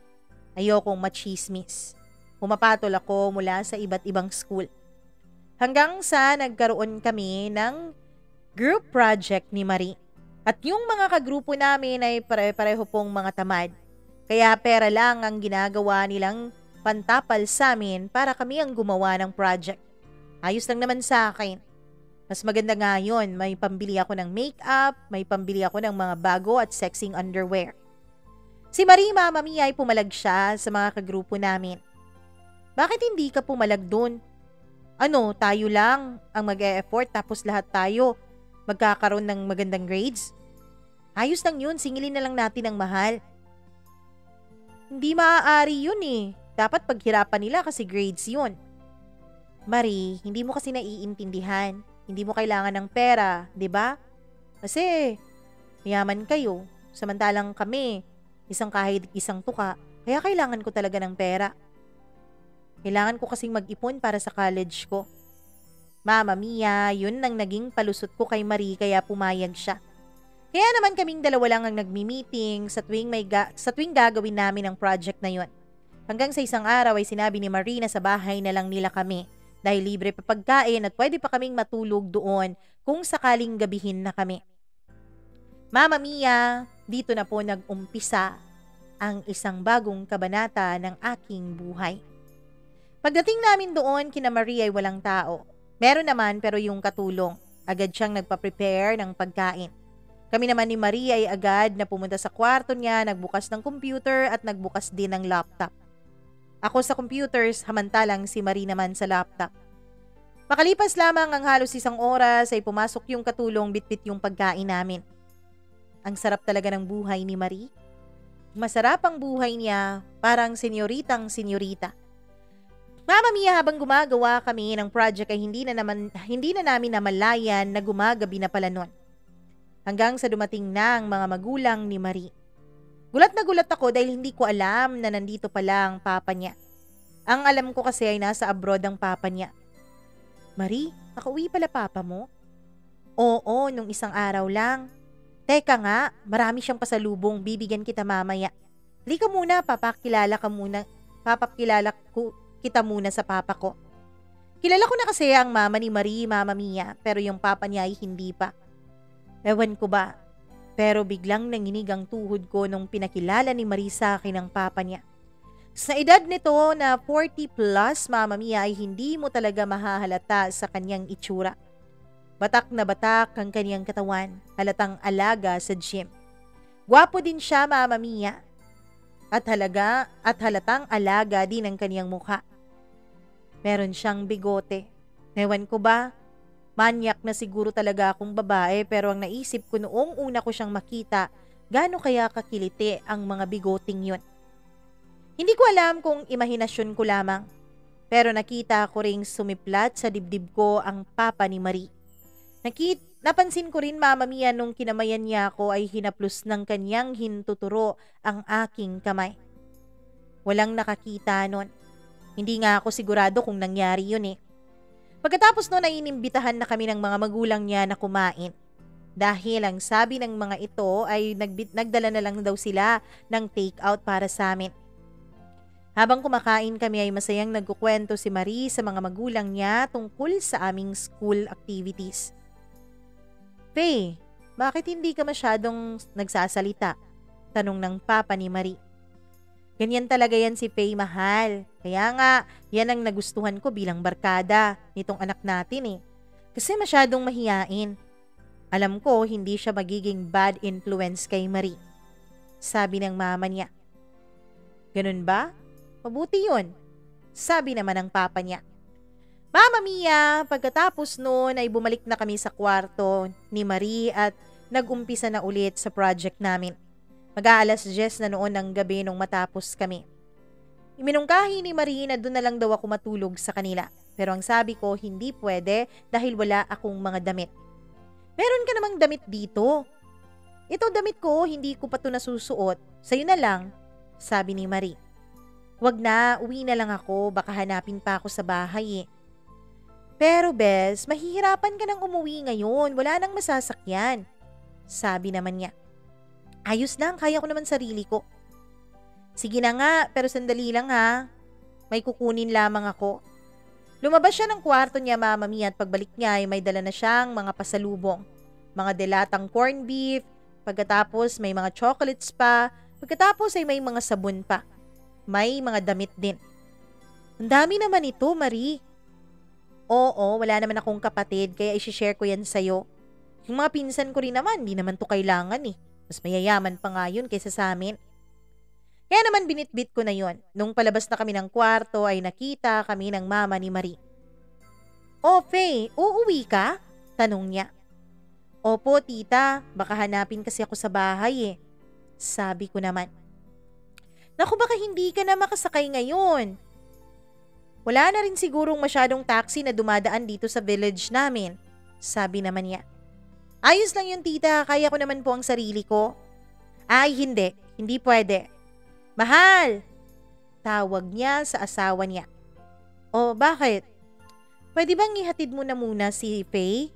Ayokong machismis. Pumapatol ako mula sa iba't ibang school. Hanggang sa nagkaroon kami ng group project ni Marie. At yung mga kagrupo namin ay pare-pareho pong mga tamad. Kaya pera lang ang ginagawa nilang pantapal sa amin para kami ang gumawa ng project. Ayos lang naman sa akin. Mas maganda nga yun, may pambili ako ng makeup, may pambili ako ng mga bago at sexing underwear. Si Marie, Mama Mia, ay pumalag siya sa mga kagrupo namin. Bakit hindi ka pumalag dun? Ano, tayo lang ang mag-e-effort tapos lahat tayo magkakaroon ng magandang grades? Ayos lang yun, singilin na lang natin ang mahal. Hindi maaari yun eh. Dapat paghirapan nila kasi grades yun. Marie, hindi mo kasi naiintindihan. Hindi mo kailangan ng pera, di ba? Kasi mayaman kayo, samantalang kami, kahit isang tuka, kaya kailangan ko talaga ng pera. Kailangan ko kasing mag-ipon para sa college ko. Mama Mia, yun ang naging palusot ko kay Marie kaya pumayag siya. Kaya naman kaming dalawa lang ang nagmi-meeting sa tuwing gagawin namin ang project na yun. Hanggang sa isang araw ay sinabi ni Marie na sa bahay na lang nila kami dahil libre pa pagkain at pwede pa kaming matulog doon kung sakaling gabihin na kami. Mama Mia, dito na po nag-umpisa ang isang bagong kabanata ng aking buhay. Pagdating namin doon, kina Marie ay walang tao. Meron naman pero yung katulong. Agad siyang nagpa-prepare ng pagkain. Kami naman ni Marie ay agad na pumunta sa kwarto niya, nagbukas ng computer at nagbukas din ng laptop. Ako sa computers, samantalang si Marie naman sa laptop. Makalipas lamang ang halos isang oras ay pumasok yung katulong bitbit yung pagkain namin. Ang sarap talaga ng buhay ni Marie. Masarap ang buhay niya, parang senyoritang senyorita. Mama Mia, habang gumagawa kami ng project ay hindi na namin namalayan na gumagabi na pala nun. Hanggang sa dumating na ang mga magulang ni Marie. Gulat na gulat ako dahil hindi ko alam na nandito pala ang papa niya. Ang alam ko kasi ay nasa abroad ang papa niya. Marie, nakauwi pala papa mo? Oo, nung isang araw lang. Teka nga, marami siyang pasalubong, bibigyan kita mamaya. Halika muna, papakilala kita muna sa papa ko. Kilala ko na kasi ang mama ni Marie, Mama Mia, pero yung papa niya ay hindi pa. Ewan ko ba, pero biglang nanginig ang tuhod ko nung pinakilala ni Marie sa akin ang papa niya. Sa edad nito na 40 plus, Mama Mia, ay hindi mo talaga mahahalata sa kanyang itsura. Batak na batak ang kaniyang katawan, halatang alaga sa gym. Gwapo din siya, Mama Mia. At halatang alaga din ang kaniyang mukha. Meron siyang bigote. Ewan ko ba, manyak na siguro talaga akong babae pero ang naisip ko noong una ko siyang makita, gaano kaya kakiliti ang mga bigoting yun. Hindi ko alam kung imahinasyon ko lamang, pero nakita ko ring sumiplat sa dibdib ko ang papa ni Marie. Napansin ko rin, Mama Mia, nung kinamayan niya ako ay hinaplos ng kanyang hintuturo ang aking kamay. Walang nakakita nun. Hindi nga ako sigurado kung nangyari yun eh. Pagkatapos nun ay inimbitahan na kami ng mga magulang niya na kumain. Dahil ang sabi ng mga ito ay nagdala na lang daw sila ng take-out para sa amin. Habang kumakain kami ay masayang nagkukwento si Marie sa mga magulang niya tungkol sa aming school activities. Faye, bakit hindi ka masyadong nagsasalita? Tanong ng papa ni Marie. Ganyan talaga yan si Faye, mahal. Kaya nga, yan ang nagustuhan ko bilang barkada nitong anak natin eh. Kasi masyadong mahiyain. Alam ko, hindi siya magiging bad influence kay Marie. Sabi ng mama niya. Ganun ba? Mabuti yun. Sabi naman ng papa niya. Mama Mia, pagkatapos noon ay bumalik na kami sa kwarto ni Marie at nag-umpisa na ulit sa project namin. Mag-aalas 10 na noon ng gabi nung matapos kami. Iminungkahi ni Marie na doon na lang daw ako matulog sa kanila. Pero ang sabi ko, hindi pwede dahil wala akong mga damit. Meron ka namang damit dito. Ito damit ko, hindi ko pa ito nasusuot. Sa'yo na lang, sabi ni Marie. Wag na, uwi na lang ako, baka hanapin pa ako sa bahay eh. Pero Bes, mahihirapan ka nang umuwi ngayon, wala nang masasakyan. Sabi naman niya. Ayos lang, kaya ko naman sarili ko. Sige na nga, pero sandali lang ha. May kukunin lamang ako. Lumabas siya ng kwarto niya, Mama Mia, at pagbalik niya ay may dala na siyang mga pasalubong. Mga delatang corned beef, pagkatapos may mga chocolates pa, pagkatapos ay may mga sabon pa. May mga damit din. Ang dami naman ito, Marie. Oo, wala naman akong kapatid kaya isi-share ko yan sa'yo. Yung mga pinsan ko rin naman, di naman to kailangan eh. Mas mayayaman pa nga yun kaysa sa amin. Kaya naman binitbit ko na yun. Nung palabas na kami ng kwarto ay nakita kami ng mama ni Marie. O Faye, uuwi ka? Tanong niya. Opo tita, baka hanapin kasi ako sa bahay eh. Sabi ko naman. Naku, baka hindi ka na makasakay ngayon. Wala na rin sigurong masyadong taxi na dumadaan dito sa village namin. Sabi naman niya. Ayos lang yun tita, kaya ko naman po ang sarili ko. Ay hindi, hindi pwede. Mahal! Tawag niya sa asawa niya. O bakit? Pwede bang ihatid mo na muna si Faye?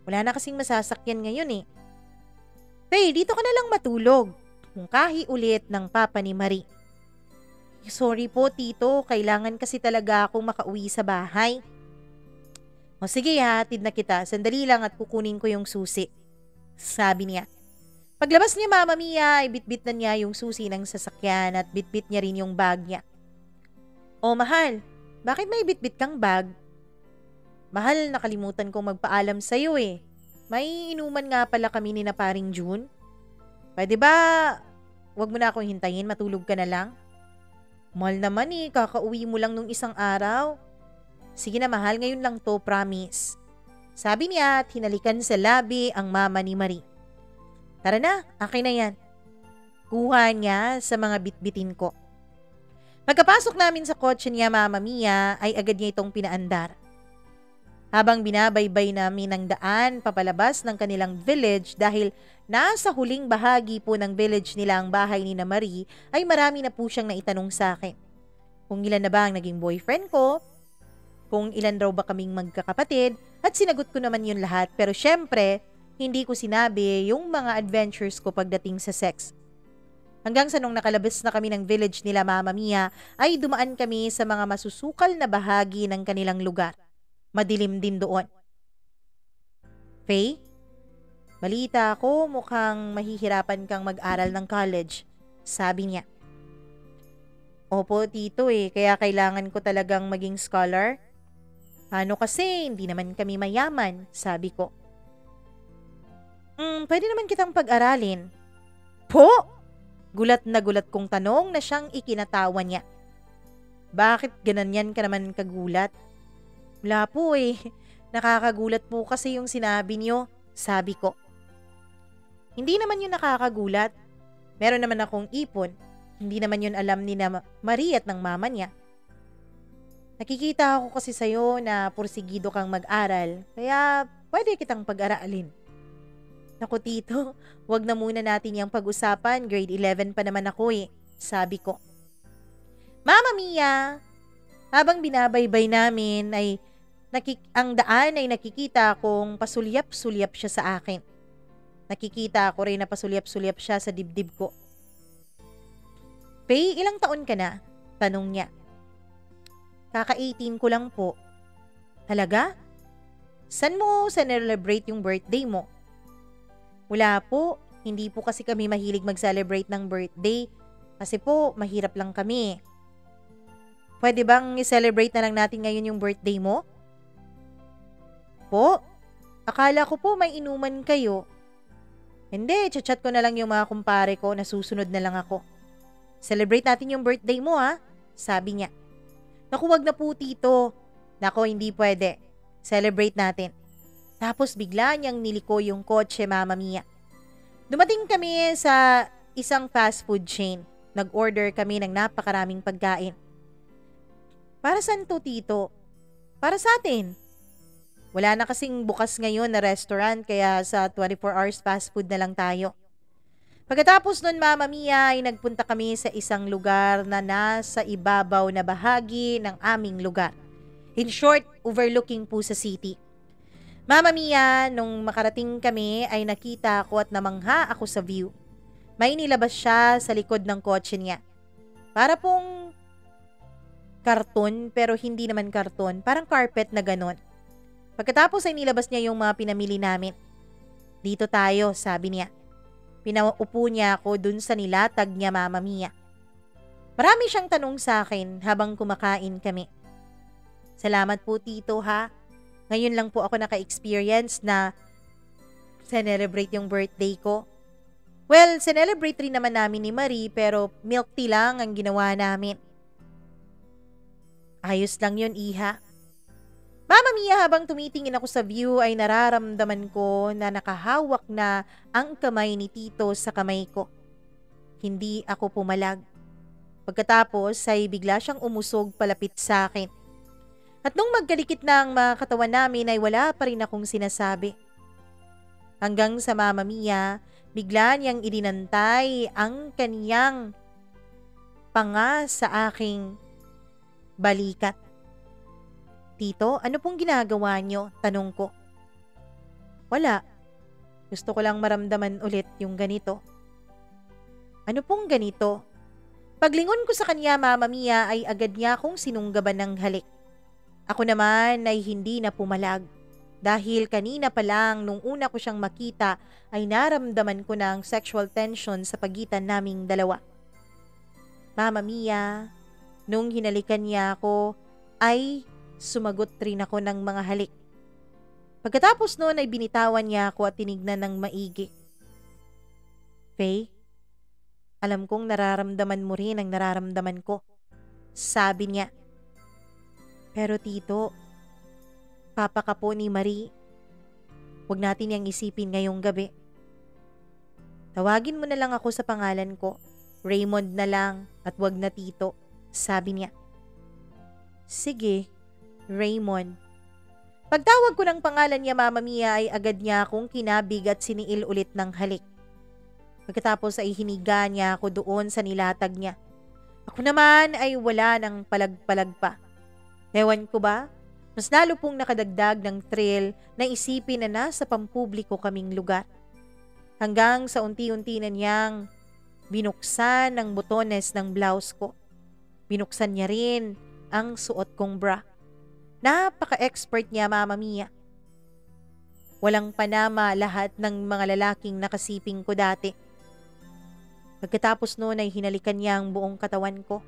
Wala na kasing masasakyan ngayon eh. Faye, dito ka na lang matulog. Mungkahi ulit ng papa ni Marie. Sorry po tito, kailangan kasi talaga akong makauwi sa bahay. O sige hatid na kita, sandali lang at kukunin ko yung susi. Sabi niya. Paglabas niya Mama Mia ay bitbit na niya yung susi ng sasakyan at bitbit niya rin yung bag niya. O mahal, bakit may bitbit kang bag? Mahal, nakalimutan kong magpaalam sa'yo eh. May inuman nga pala kami ni na paring June. Pwede ba, wag mo na akong hintayin, matulog ka na lang? Mahal naman eh, kakauwi mo lang nung isang araw. Sige na mahal, ngayon lang to, promise. Sabi niya at hinalikan sa labi ang mama ni Marie. Tara na, akin na yan. Kuha niya sa mga bitbitin ko. Pagkapasok namin sa kotse niya, Mama Mia, ay agad niya itong pinaandar. Habang binabaybay namin ang daan papalabas ng kanilang village dahil nasa huling bahagi po ng village nila ang bahay ni na Marie, ay marami na po siyang naitanong sa akin. Kung ilan na ba ang naging boyfriend ko, kung ilan raw ba kaming magkakapatid, at sinagot ko naman yun lahat. Pero syempre, hindi ko sinabi yung mga adventures ko pagdating sa sex. Hanggang sa nung nakalabas na kami ng village nila Mama Mia, ay dumaan kami sa mga masusukal na bahagi ng kanilang lugar. Madilim din doon. Faye, balita ko mukhang mahihirapan kang mag-aral ng college, sabi niya. Opo tito kaya kailangan ko talagang maging scholar. Ano kasi, hindi naman kami mayaman, sabi ko. Pwede naman kitang pag-aralin. Po? Gulat na gulat kong tanong na siyang ikinatawa niya. Bakit ganyan ka naman kagulat? Wala po eh. Nakakagulat po kasi yung sinabi niyo, sabi ko. Hindi naman yun nakakagulat. Meron naman akong ipon. Hindi naman yun alam ni na Marie at ng mama niya. Nakikita ako kasi sa'yo na pursigido kang mag-aral, kaya pwede kitang pag-aralin. Naku tito, wag na muna natin yung pag-usapan, grade 11 pa naman ako eh, sabi ko. Mama Mia! Habang binabaybay namin ay ang daan ay nakikita kong pasulyap-sulyap siya sa akin. Nakikita ko rin na pasulyap-sulyap siya sa dibdib ko. Faye, ilang taon ka na? Tanong niya. Kaka-18 ko lang po. Talaga? San mo celebrate yung birthday mo? Wala po, hindi po kasi kami mahilig mag-celebrate ng birthday kasi po mahirap lang kami. Pwede bang i-celebrate na lang natin ngayon yung birthday mo? Po, akala ko po may inuman kayo. Hindi, chat ko na lang yung mga kumpare ko na susunod na lang ako. Celebrate natin yung birthday mo ha, sabi niya. Naku, wag na po tito. Nako, hindi pwede. Celebrate natin. Tapos bigla niyang niliko yung kotse, Mama Mia. Dumating kami sa isang fast food chain. Nag-order kami ng napakaraming pagkain. Para saan to, tito? Para sa atin. Wala na kasing bukas ngayon na restaurant kaya sa 24 hours fast food na lang tayo. Pagkatapos nun, Mama Mia, ay nagpunta kami sa isang lugar na nasa ibabaw na bahagi ng aming lugar. In short, overlooking po sa city. Mama Mia, nung makarating kami ay nakita ko at namangha ako sa view. May nilabas siya sa likod ng kotse niya. Para pong karton pero hindi naman karton, parang carpet na ganon. Pagkatapos ay nilabas niya yung mga pinamili namin. Dito tayo, sabi niya. Pinaupo niya ako dun sa nilatag niya, Mama Mia. Marami siyang tanong sa akin habang kumakain kami. Salamat po tito ha. Ngayon lang po ako naka-experience na celebrate yung birthday ko. Well, celebrate rin naman namin ni Marie pero milk tea lang ang ginawa namin. Ayos lang yun, iha. Mama Mia, habang tumitingin ako sa view ay nararamdaman ko na nakahawak na ang kamay ni tito sa kamay ko. Hindi ako pumalag. Pagkatapos ay bigla siyang umusog palapit sa akin. At nung magkalikit na ang mga katawan namin ay wala pa rin akong sinasabi. Hanggang sa Mama Mia, bigla niyang idinantay ang kaniyang panga sa aking balikat. Tito, ano pong ginagawa niyo? Tanong ko. Wala. Gusto ko lang maramdaman ulit yung ganito. Ano pong ganito? Paglingon ko sa kanya, Mama Mia, ay agad niya akong sinunggaban ng halik. Ako naman ay hindi na pumalag. Dahil kanina pa lang nung una ko siyang makita ay naramdaman ko na ang sexual tension sa pagitan naming dalawa. Mama Mia, nung hinalikan niya ako ay sumagot rin ako ng mga halik. Pagkatapos noon ay binitawan niya ako at tinignan ng maigi. Faye, alam kong nararamdaman mo rin ang nararamdaman ko, sabi niya. Pero tito, papa ka po ni Marie. Huwag natin yang isipin ngayong gabi. Tawagin mo na lang ako sa pangalan ko. Raymond na lang at wag na tito, sabi niya. Sige, Raymond. Pagtawag ko ng pangalan niya, Mama Mia, ay agad niya akong kinabig at siniil ulit ng halik. Pagkatapos ay hiniga niya ako doon sa nilatag niya. Ako naman ay wala ng palag-palag pa. Ewan ko ba? Mas lalo pong nakadagdag ng thrill na isipin na nasa pampubliko kaming lugar. Hanggang sa unti-unti na niyang binuksan ang butones ng blouse ko. Binuksan niya rin ang suot kong bra. Napaka-expert niya, Mama Mia. Walang panama lahat ng mga lalaking nakasiping ko dati. Pagkatapos noon ay hinalikan niya ang buong katawan ko.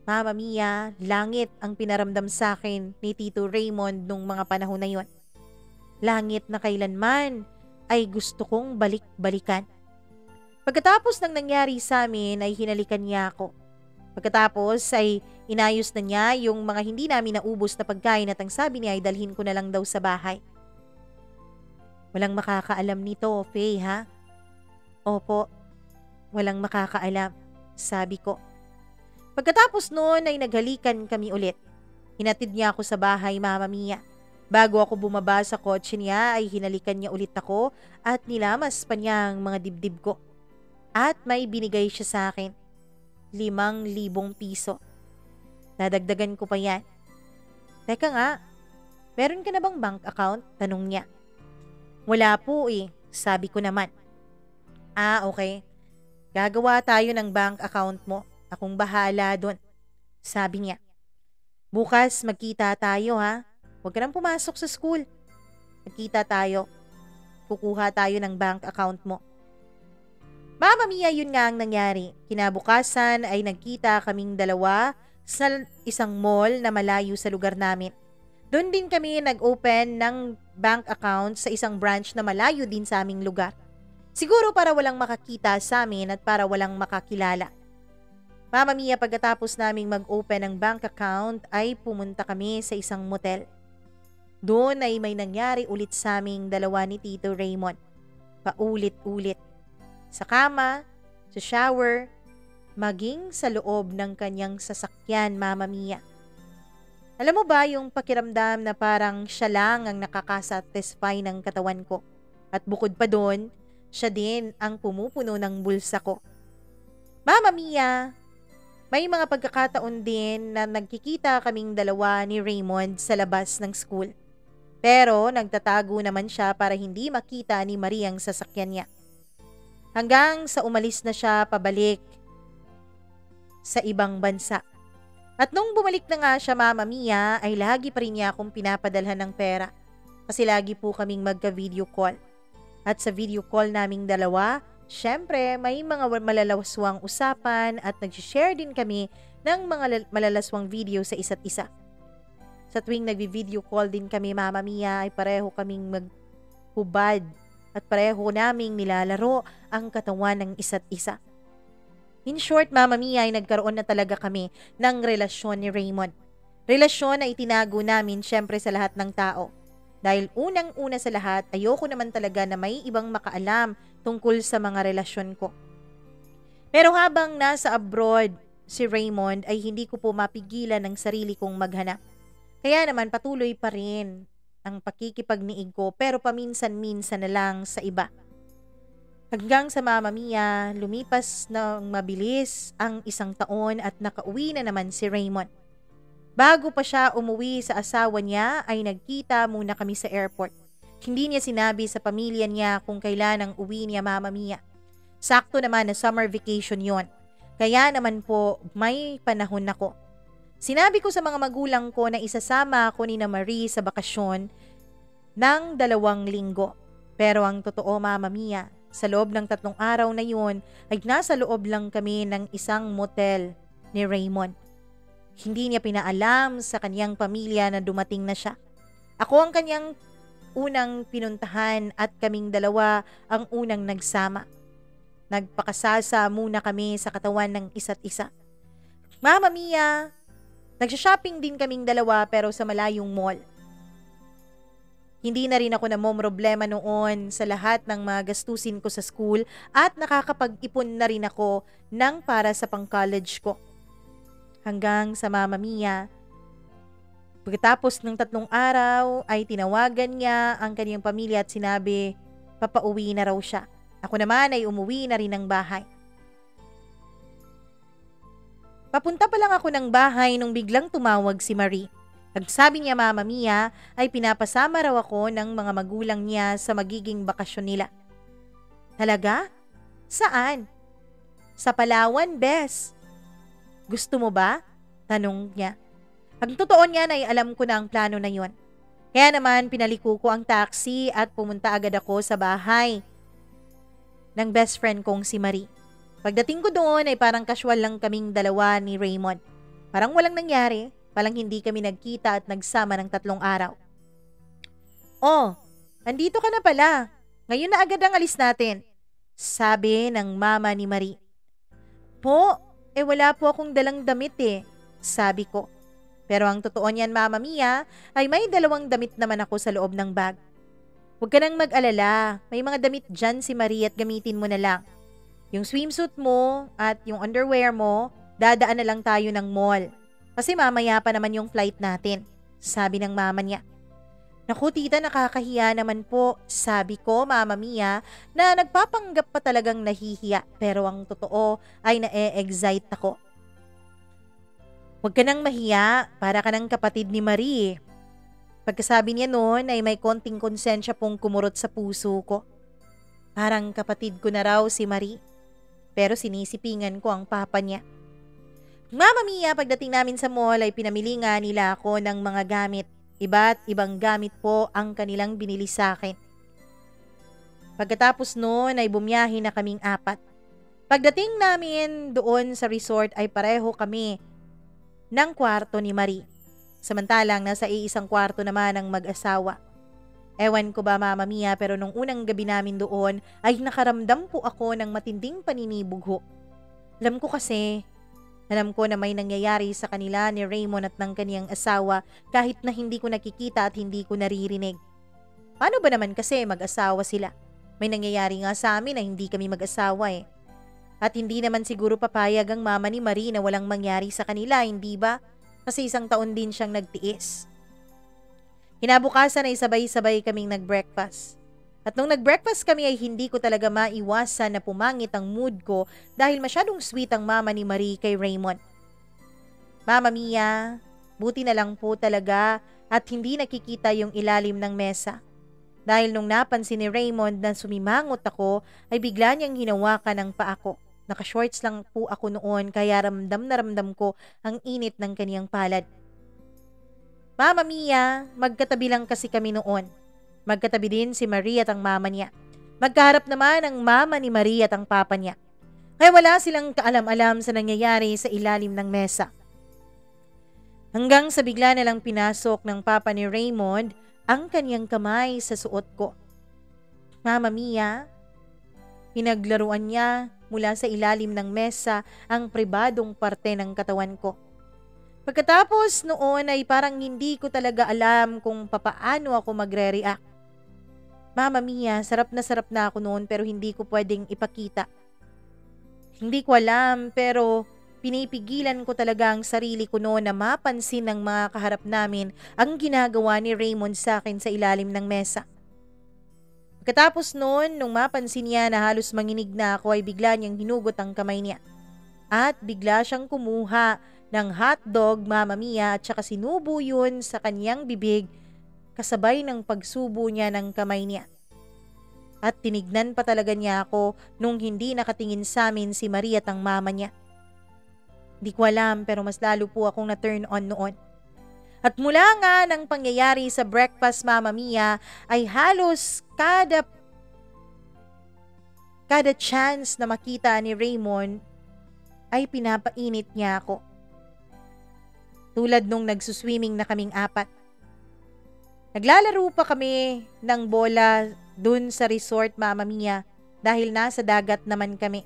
Mama Mia, langit ang pinaramdam sa akin ni Tito Raymond nung mga panahon na yon. Langit na kailanman ay gusto kong balik-balikan. Pagkatapos ng nangyari sa amin ay hinalikan niya ako. Pagkatapos ay inayos na niya yung mga hindi namin naubos na pagkain at ang sabi niya ay dalhin ko na lang daw sa bahay. Walang makakaalam nito, Faye, ha? Opo, walang makakaalam, sabi ko. Pagkatapos noon ay naghalikan kami ulit. Hinatid niya ako sa bahay, Mama Mia. Bago ako bumaba sa kotse niya ay hinalikan niya ulit ako at nilamas pa niya ang mga dibdib ko. At may binigay siya sa akin. 5,000 piso. Dadagdagan ko pa yan. Teka nga, meron ka na bang bank account? Tanong niya. Wala po eh, sabi ko naman. Okay. Gagawa tayo ng bank account mo. Akong bahala doon. Sabi niya. Bukas magkita tayo ha. Huwag ka nang pumasok sa school. Magkita tayo. Kukuha tayo ng bank account mo. Mama Mia, yun nga ang nangyari. Kinabukasan ay nagkita kaming dalawa sa isang mall na malayo sa lugar namin. Doon din kami nag-open ng bank account sa isang branch na malayo din sa aming lugar. Siguro para walang makakita sa amin at para walang makakilala. Mama Mia, pagkatapos naming mag-open ng bank account ay pumunta kami sa isang motel. Doon ay may nangyari ulit sa aming dalawa ni Tito Raymond. Paulit-ulit. Sa kama, sa shower, maging sa loob ng kanyang sasakyan, Mama Mia. Alam mo ba yung pakiramdam na parang siya lang ang nakakasatisfy ng katawan ko? At bukod pa doon, siya din ang pumupuno ng bulsa ko. Mama Mia, may mga pagkakataon din na nagkikita kaming dalawa ni Raymond sa labas ng school. Pero nagtatago naman siya para hindi makita ni Marie ang sasakyan niya. Hanggang sa umalis na siya pabalik sa ibang bansa. At nung bumalik na nga siya, Mama Mia, ay lagi pa rin niya akong pinapadalhan ng pera. Kasi lagi po kaming magka-video call. At sa video call naming dalawa, syempre may mga malalaswang usapan at nag-share din kami ng mga malalaswang video sa isa't isa. Sa tuwing nag-video call din kami, Mama Mia, ay pareho kaming maghubad at pareho naming nilalaro ang katawan ng isa't isa. In short, Mama Mia, ay nagkaroon na talaga kami ng relasyon ni Raymond. Relasyon na itinago namin syempre sa lahat ng tao. Dahil unang-una sa lahat, ayoko naman talaga na may ibang makaalam tungkol sa mga relasyon ko. Pero habang nasa abroad si Raymond ay hindi ko po mapigilan ang sarili kong maghanap. Kaya naman patuloy pa rin ang pakikipagniig ko pero paminsan-minsan na lang sa iba. Hanggang sa Mama Mia, lumipas ng mabilis ang 1 taon at nakauwi na naman si Raymond. Bago pa siya umuwi sa asawa niya ay nagkita muna kami sa airport. Hindi niya sinabi sa pamilya niya kung kailan ang uwi niya, Mama Mia. Sakto naman na summer vacation yon. Kaya naman po may panahon ako. Sinabi ko sa mga magulang ko na isasama ako ni na Marie sa bakasyon ng 2 linggo. Pero ang totoo, Mama Mia, sa loob ng 3 araw na yun ay nasa loob lang kami ng isang motel ni Raymond. Hindi niya pinaalam sa kanyang pamilya na dumating na siya. Ako ang kanyang unang pinuntahan at kaming dalawa ang unang nagsama. Nagpakasasa muna kami sa katawan ng isa't isa. Mama Mia, nagsha-shopping din kaming dalawa pero sa malayong mall. Hindi na rin ako namomroblema noon sa lahat ng mga gastusin ko sa school at nakakapag-ipon na rin ako ng para sa pang-college ko. Hanggang sa Mama Mia, pagkatapos ng 3 araw ay tinawagan niya ang kanyang pamilya at sinabi papauwi na raw siya. Ako naman ay umuwi na rin ng bahay. Papunta pa lang ako ng bahay nung biglang tumawag si Marie. Nagsabi niya, Mama Mia, ay pinapasama raw ako ng mga magulang niya sa magiging bakasyon nila. Talaga? Saan? Sa Palawan, Bes. Gusto mo ba? Tanong niya. Ang totoo niyan ay alam ko na ang plano na yon. Kaya naman pinaliko ko ang taxi at pumunta agad ako sa bahay ng best friend kong si Marie. Pagdating ko doon ay parang casual lang kaming dalawa ni Raymond. Parang walang nangyari, parang hindi kami nagkita at nagsama ng 3 araw. Oh, andito ka na pala. Ngayon na agad ang alis natin, sabi ng mama ni Marie. Po, wala po akong dalang damit sabi ko. Pero ang totoo niyan, Mama Mia, ay may 2 damit naman ako sa loob ng bag. Huwag ka nang mag-alala, may mga damit dyan si Marie at gamitin mo na lang. Yung swimsuit mo at yung underwear mo, dadaan na lang tayo ng mall. Kasi mamaya pa naman yung flight natin, sabi ng mama niya. Naku tita, nakakahiya naman po, sabi ko Mama Mia na nagpapanggap pa talagang nahihiya pero ang totoo ay na-e-excite ako. Huwag ka nang mahiya, para ka ng kapatid ni Marie. Pagkasabi niya noon ay may konting konsensya pong kumurot sa puso ko. Parang kapatid ko na raw si Marie. Pero sinisipingan ko ang papa niya. Mama Mia, pagdating namin sa mall ay pinamili nga nila ako ng mga gamit. Iba't ibang gamit po ang kanilang binili sa akin. Pagkatapos noon ay bumiyahe na kaming 4. Pagdating namin doon sa resort ay pareho kami ng kwarto ni Marie. Samantalang nasa iisang kwarto naman ang mag-asawa. Ewan ko ba Mama Mia, pero nung unang gabi namin doon ay nakaramdam po ako ng matinding paninibugho. Alam ko na may nangyayari sa kanila ni Raymond at ng kaniyang asawa kahit na hindi ko nakikita at hindi ko naririnig. Paano ba naman kasi mag-asawa sila? May nangyayari nga sa amin na hindi kami mag-asawa At hindi naman siguro papayag ang mama ni Marie na walang mangyari sa kanila, hindi ba? Kasi 1 taon din siyang nagtiis. Kinabukasan ay sabay-sabay kaming nag-breakfast. At nung nag-breakfast kami ay hindi ko talaga maiwasan na pumangit ang mood ko dahil masyadong sweet ang mama ni Marie kay Raymond. Mama Mia, buti na lang po talaga at hindi nakikita yung ilalim ng mesa. Dahil nung napansin ni Raymond na sumimangot ako ay bigla niyang hinawakan ng paa ko. Naka-shorts lang po ako noon kaya ramdam na ramdam ko ang init ng kaniyang palad. Mama Mia, magkatabi lang kasi kami noon. Magkatabi din si Marie at ang mama niya. Magkaharap naman ang mama ni Marie at ang papa niya. Kaya wala silang kaalam-alam sa nangyayari sa ilalim ng mesa. Hanggang sa bigla na lang pinasok ng papa ni Raymond ang kaniyang kamay sa suot ko. Mama Mia, pinaglaruan niya mula sa ilalim ng mesa ang pribadong parte ng katawan ko. Pagkatapos noon ay parang hindi ko talaga alam kung papaano ako magre-react. Mama Mia, sarap na ako noon pero hindi ko pwedeng ipakita. Hindi ko alam pero pinipigilan ko talaga ang sarili ko noon na mapansin ng mga kaharap namin ang ginagawa ni Raymond sa akin sa ilalim ng mesa. Pagkatapos noon, nung mapansin niya na halos manginig na ako ay bigla niyang hinugot ang kamay niya. At bigla siyang kumuha ng hotdog, Mama Mia, at saka sinubo yun sa kanyang bibig kasabay ng pagsubo niya ng kamay niya. At tinignan pa talaga niya ako nung hindi nakatingin sa amin si Maria at ang mama niya. Di ko alam pero mas lalo po akong na-turn on noon. At mula nga ng pangyayari sa breakfast Mama Mia ay halos kada chance na makita ni Raymond ay pinapainit niya ako. Tulad nung nagsuswimming na kaming 4. Naglalaro pa kami ng bola dun sa resort Mama Mia dahil nasa dagat naman kami.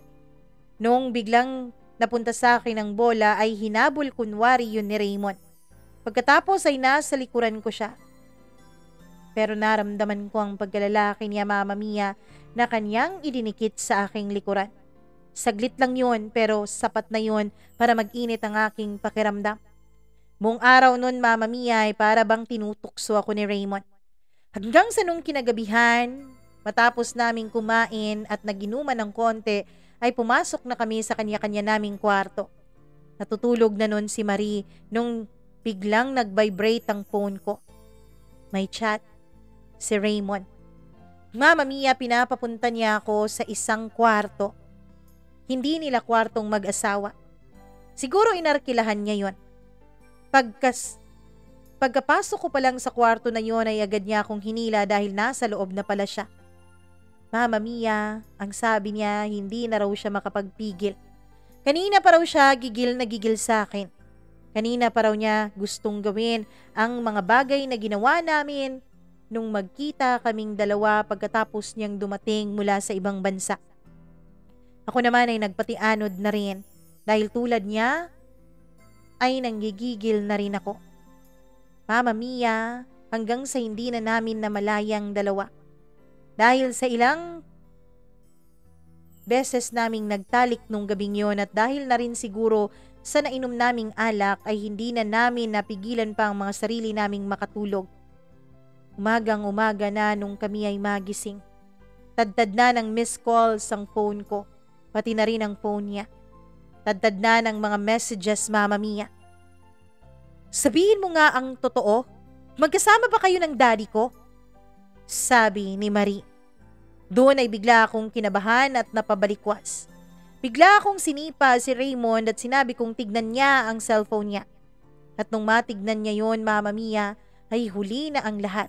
Nung biglang napunta sa akin ang bola ay hinabol kunwari yun ni Raymond. Pagkatapos ay nasa likuran ko siya. Pero naramdaman ko ang pagkalalaki niya Mama Mia na kanyang idinikit sa aking likuran. Saglit lang yun pero sapat na yun para mag-init ang aking pakiramdam. Buong araw nun Mama Mia ay para bang tinutukso ako ni Raymond. Hanggang sa nung kinagabihan, matapos naming kumain at naginuman ng konti ay pumasok na kami sa kanya-kanya naming kwarto. Natutulog na nun si Marie nung biglang nag-vibrate ang phone ko. May chat, si Raymond. Mama Mia, pinapapunta niya ako sa isang kwarto. Hindi nila kwartong mag-asawa. Siguro inarkilahan niya yon. Pagkapasok ko pa lang sa kwarto na yon ay agad niya akong hinila dahil nasa loob na pala siya. Mama Mia, ang sabi niya hindi na raw siya makapagpigil. Kanina pa raw siya gigil na gigil sa akin. Kanina pa raw niya gustong gawin ang mga bagay na ginawa namin nung magkita kaming dalawa pagkatapos niyang dumating mula sa ibang bansa. Ako naman ay nagpatianod na rin dahil tulad niya ay nanggigigil na rin ako. Mama Mia, hanggang sa hindi na namin namalayang dalawa. Dahil sa ilang beses naming nagtalik nung gabing yon at dahil na rin siguro sa nainom naming alak ay hindi na namin napigilan pa ang mga sarili naming makatulog. Umagang umaga na nung kami ay magising. Tadtad na ng missed calls ang phone ko, pati na rin ang phone niya. Tadtad na ng mga messages, Mama Mia. Sabihin mo nga ang totoo, magkasama ba kayo ng daddy ko? Sabi ni Marie. Doon ay bigla akong kinabahan at napabalikwas. Bigla akong sinipa si Raymond at sinabi kong tignan niya ang cellphone niya. At nung matignan niya yon, Mama Mia, ay huli na ang lahat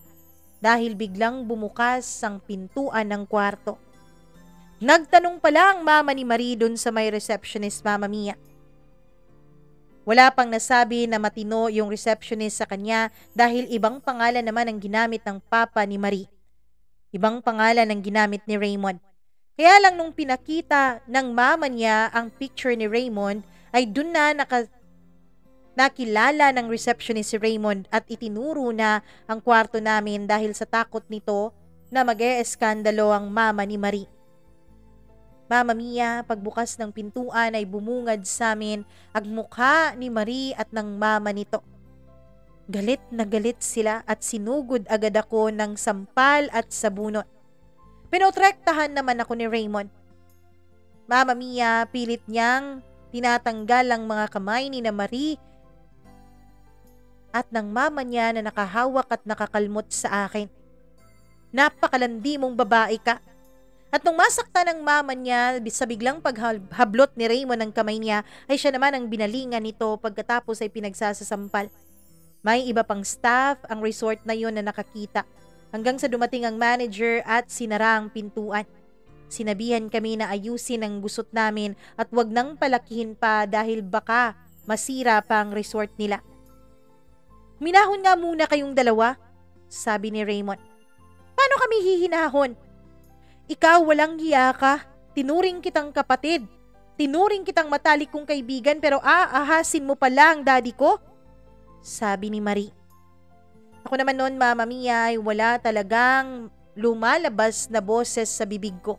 dahil biglang bumukas ang pintuan ng kwarto. Nagtanong pala ang mama ni Marie doon sa may receptionist, Mama Mia. Wala pang nasabi na matino yung receptionist sa kanya dahil ibang pangalan naman ang ginamit ng papa ni Marie. Ibang pangalan ang ginamit ni Raymond. Kaya lang nung pinakita ng mama niya ang picture ni Raymond ay dun na nakilala ng receptionist si Raymond at itinuro na ang kwarto namin dahil sa takot nito na mag-e-eskandalo ang mama ni Marie. Mama Mia, pagbukas ng pintuan ay bumungad sa amin ang mukha ni Marie at ng mama nito. Galit na galit sila at sinugod agad ako ng sampal at sabunot. Pinotrektahan naman ako ni Raymond. Mama Mia, pilit niyang tinatanggal ang mga kamay ni na Marie at ng mama niya na nakahawak at nakakalmot sa akin. Napakalandi mong babae ka. At nung masaktan ng mama niya sa biglang paghablot ni Raymond ng kamay niya, ay siya naman ang binalingan nito pagkatapos ay pinagsasasampal. May iba pang staff ang resort na yon na nakakita, hanggang sa dumating ang manager at sinara ang pintuan. Sinabihan kami na ayusin ang gusot namin at wag nang palakihin pa dahil baka masira pa ang resort nila. Minahon nga muna kayong dalawa, sabi ni Raymond. Paano kami hihinahon? Ikaw walang hiya ka, tinuring kitang kapatid, tinuring kitang matalik kong kaibigan pero aahasin mo pala ang daddy ko? Sabi ni Marie. Ako naman noon, Mama Mia, ay wala talagang lumalabas na boses sa bibig ko.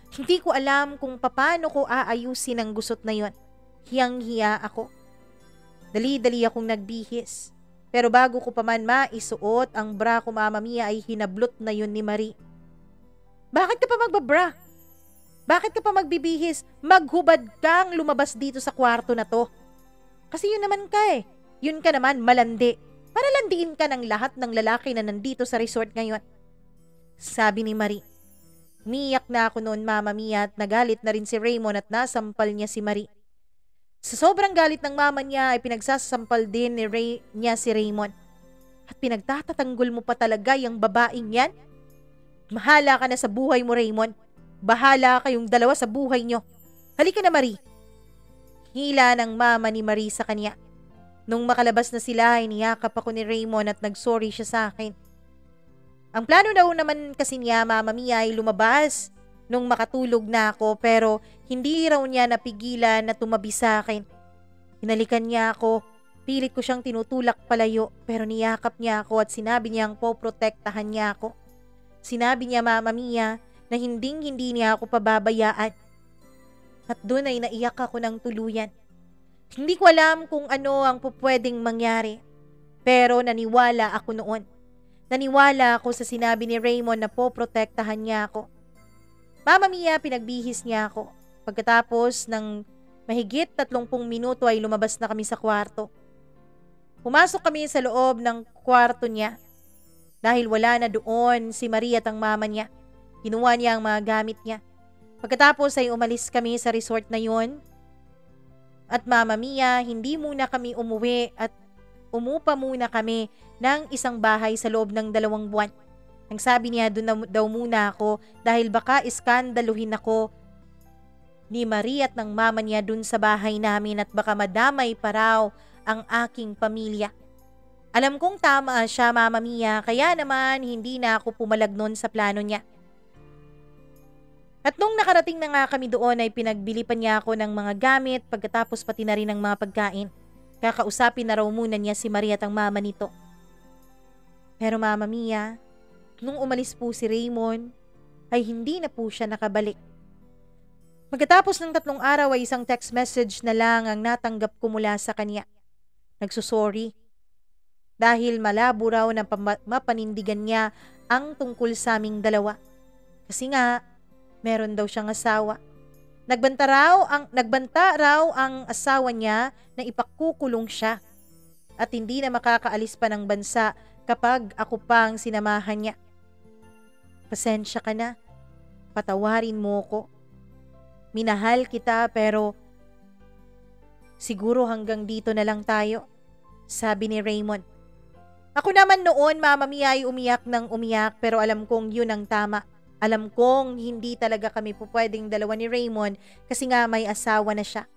Hindi ko alam kung paano ko aayusin ang gusot na yon. Hiyang-hiya ako. Dali-dali akong nagbihis. Pero bago ko pa man maisuot ang bra ko, Mama Mia, ay hinablot na yon ni Marie. Bakit ka pa magbabra? Bakit ka pa magbibihis? Maghubad kang lumabas dito sa kwarto na to. Kasi yun naman ka eh. Yun ka naman, malandi. Para landiin ka ng lahat ng lalaki na nandito sa resort ngayon. Sabi ni Marie. Umiyak na ako noon, Mama Mia, at nagalit na rin si Raymond at nasampal niya si Marie. Sa sobrang galit ng mama niya ay pinagsasampal din niya si Raymond. At pinagtatatanggol mo pa talaga yung babaeng yan? Bahala ka na sa buhay mo, Raymond. Bahala kayong dalawa sa buhay nyo. Halika na, Marie. Hila ng mama ni Marie sa kanya. Nung makalabas na sila, iniyakap ako ni Raymond at nagsorry siya sa akin. Ang plano daw naman kasi niya, Mama Mia, ay lumabas nung makatulog na ako pero hindi raw niya napigilan na tumabi sa akin. Hinalikan niya ako. Pilit ko siyang tinutulak palayo pero niyakap niya ako at sinabi niyang poprotektahan niya ako. Sinabi niya, Mama Mia, na hindi niya ako pababayaan. At doon ay naiyak ako ng tuluyan. Hindi ko alam kung ano ang pupwedeng mangyari. Pero naniwala ako noon. Naniwala ako sa sinabi ni Raymond na poprotektahan niya ako. Mama Mia, pinagbihis niya ako. Pagkatapos ng mahigit 30 minuto ay lumabas na kami sa kwarto. Pumasok kami sa loob ng kwarto niya. Dahil wala na doon si Maria at ang mama niya. Kinuha niya ang mga gamit niya. Pagkatapos ay umalis kami sa resort na yon. At Mama Mia, hindi muna kami umuwi at umupa muna kami ng isang bahay sa loob ng 2 buwan. Ang sabi niya, doon daw muna ako dahil baka iskandaluhin ako ni Maria at ng mama niya doon sa bahay namin at baka madamay pa raw ang aking pamilya. Alam kong tama siya, Mama Mia, kaya naman hindi na ako pumalag nun sa plano niya. At nung nakarating na nga kami doon ay pinagbili pa niya ako ng mga gamit pagkatapos pati na rin ng mga pagkain. Kakausapin na raw muna niya si Maria at ang mama nito. Pero Mama Mia, nung umalis po si Raymond, ay hindi na po siya nakabalik. Pagkatapos ng 3 araw ay isang text message na lang ang natanggap ko mula sa kanya. Nagsusorry. Dahil malabo raw na mapanindigan niya ang tungkol sa aming dalawa. Kasi nga, meron daw siyang asawa. Nagbanta raw ang asawa niya na ipakukulong siya at hindi na makakaalis pa ng bansa kapag ako pang sinamahan niya. Pasensya ka na. Patawarin mo ko. Minahal kita pero siguro hanggang dito na lang tayo, sabi ni Raymond. Ako naman noon, Mama Mia, ay umiyak ng umiyak pero alam kong yun ang tama. Alam kong hindi talaga kami pupwedeng dalawa ni Raymond kasi nga may asawa na siya.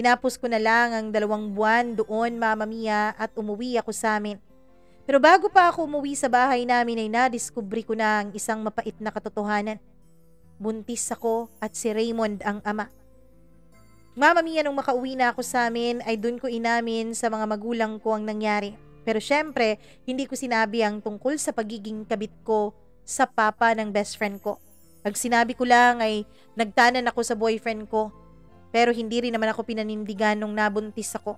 Tinapos ko na lang ang 2 buwan doon, Mama Mia, at umuwi ako sa amin. Pero bago pa ako umuwi sa bahay namin ay nadiskubre ko na ang isang mapait na katotohanan. Buntis ako at si Raymond ang ama. Mama Mia, nung makauwi na ako sa amin ay dun ko inamin sa mga magulang ko ang nangyari. Pero syempre, hindi ko sinabi ang tungkol sa pagiging kabit ko sa papa ng best friend ko. Ang sinabi ko lang ay nagtanan ako sa boyfriend ko. Pero hindi rin naman ako pinanindigan nung nabuntis ako.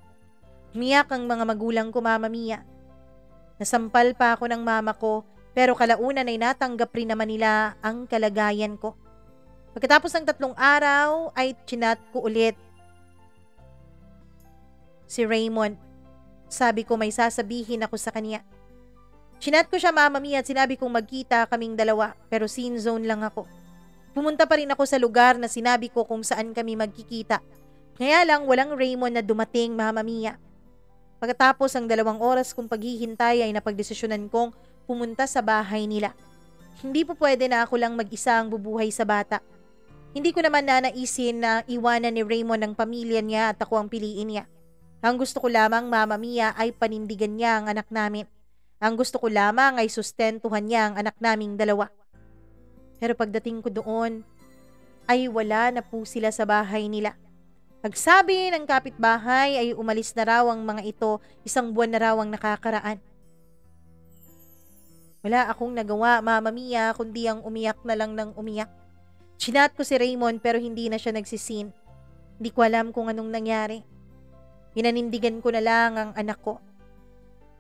Umiyak ang mga magulang ko, Mama Mia. Nasampal pa ako ng mama ko pero kalaunan ay natanggap rin naman nila ang kalagayan ko. Pagkatapos ng 3 araw ay chinat ko ulit si Raymond. Sabi ko may sasabihin ako sa kanya. Chinat ko siya, Mama Mia, at sinabi kong magkita kaming dalawa pero scene zone lang ako. Pumunta pa rin ako sa lugar na sinabi ko kung saan kami magkikita. Kaya lang walang Raymond na dumating, Mama Mia. Pagkatapos ang 2 oras kong paghihintay ay napagdesisyonan kong pumunta sa bahay nila. Hindi po pwede na ako lang mag-isa ang bubuhay sa bata. Hindi ko naman nanaisin na iwanan ni Raymond ang pamilya niya at ako ang piliin niya. Ang gusto ko lamang, Mama Mia, ay panindigan niya ang anak namin. Ang gusto ko lamang ay sustentuhan niya ang anak naming 2. Pero pagdating ko doon, ay wala na po sila sa bahay nila. Pagsabi ng kapitbahay ay umalis na raw ang mga ito, 1 buwan na raw ang nakakaraan. Wala akong nagawa, Mama Mia, kundi ang umiyak na lang ng umiyak. Chinat ko si Raymond pero hindi na siya nagsisin. Hindi ko alam kung anong nangyari. Pinanindigan ko na lang ang anak ko.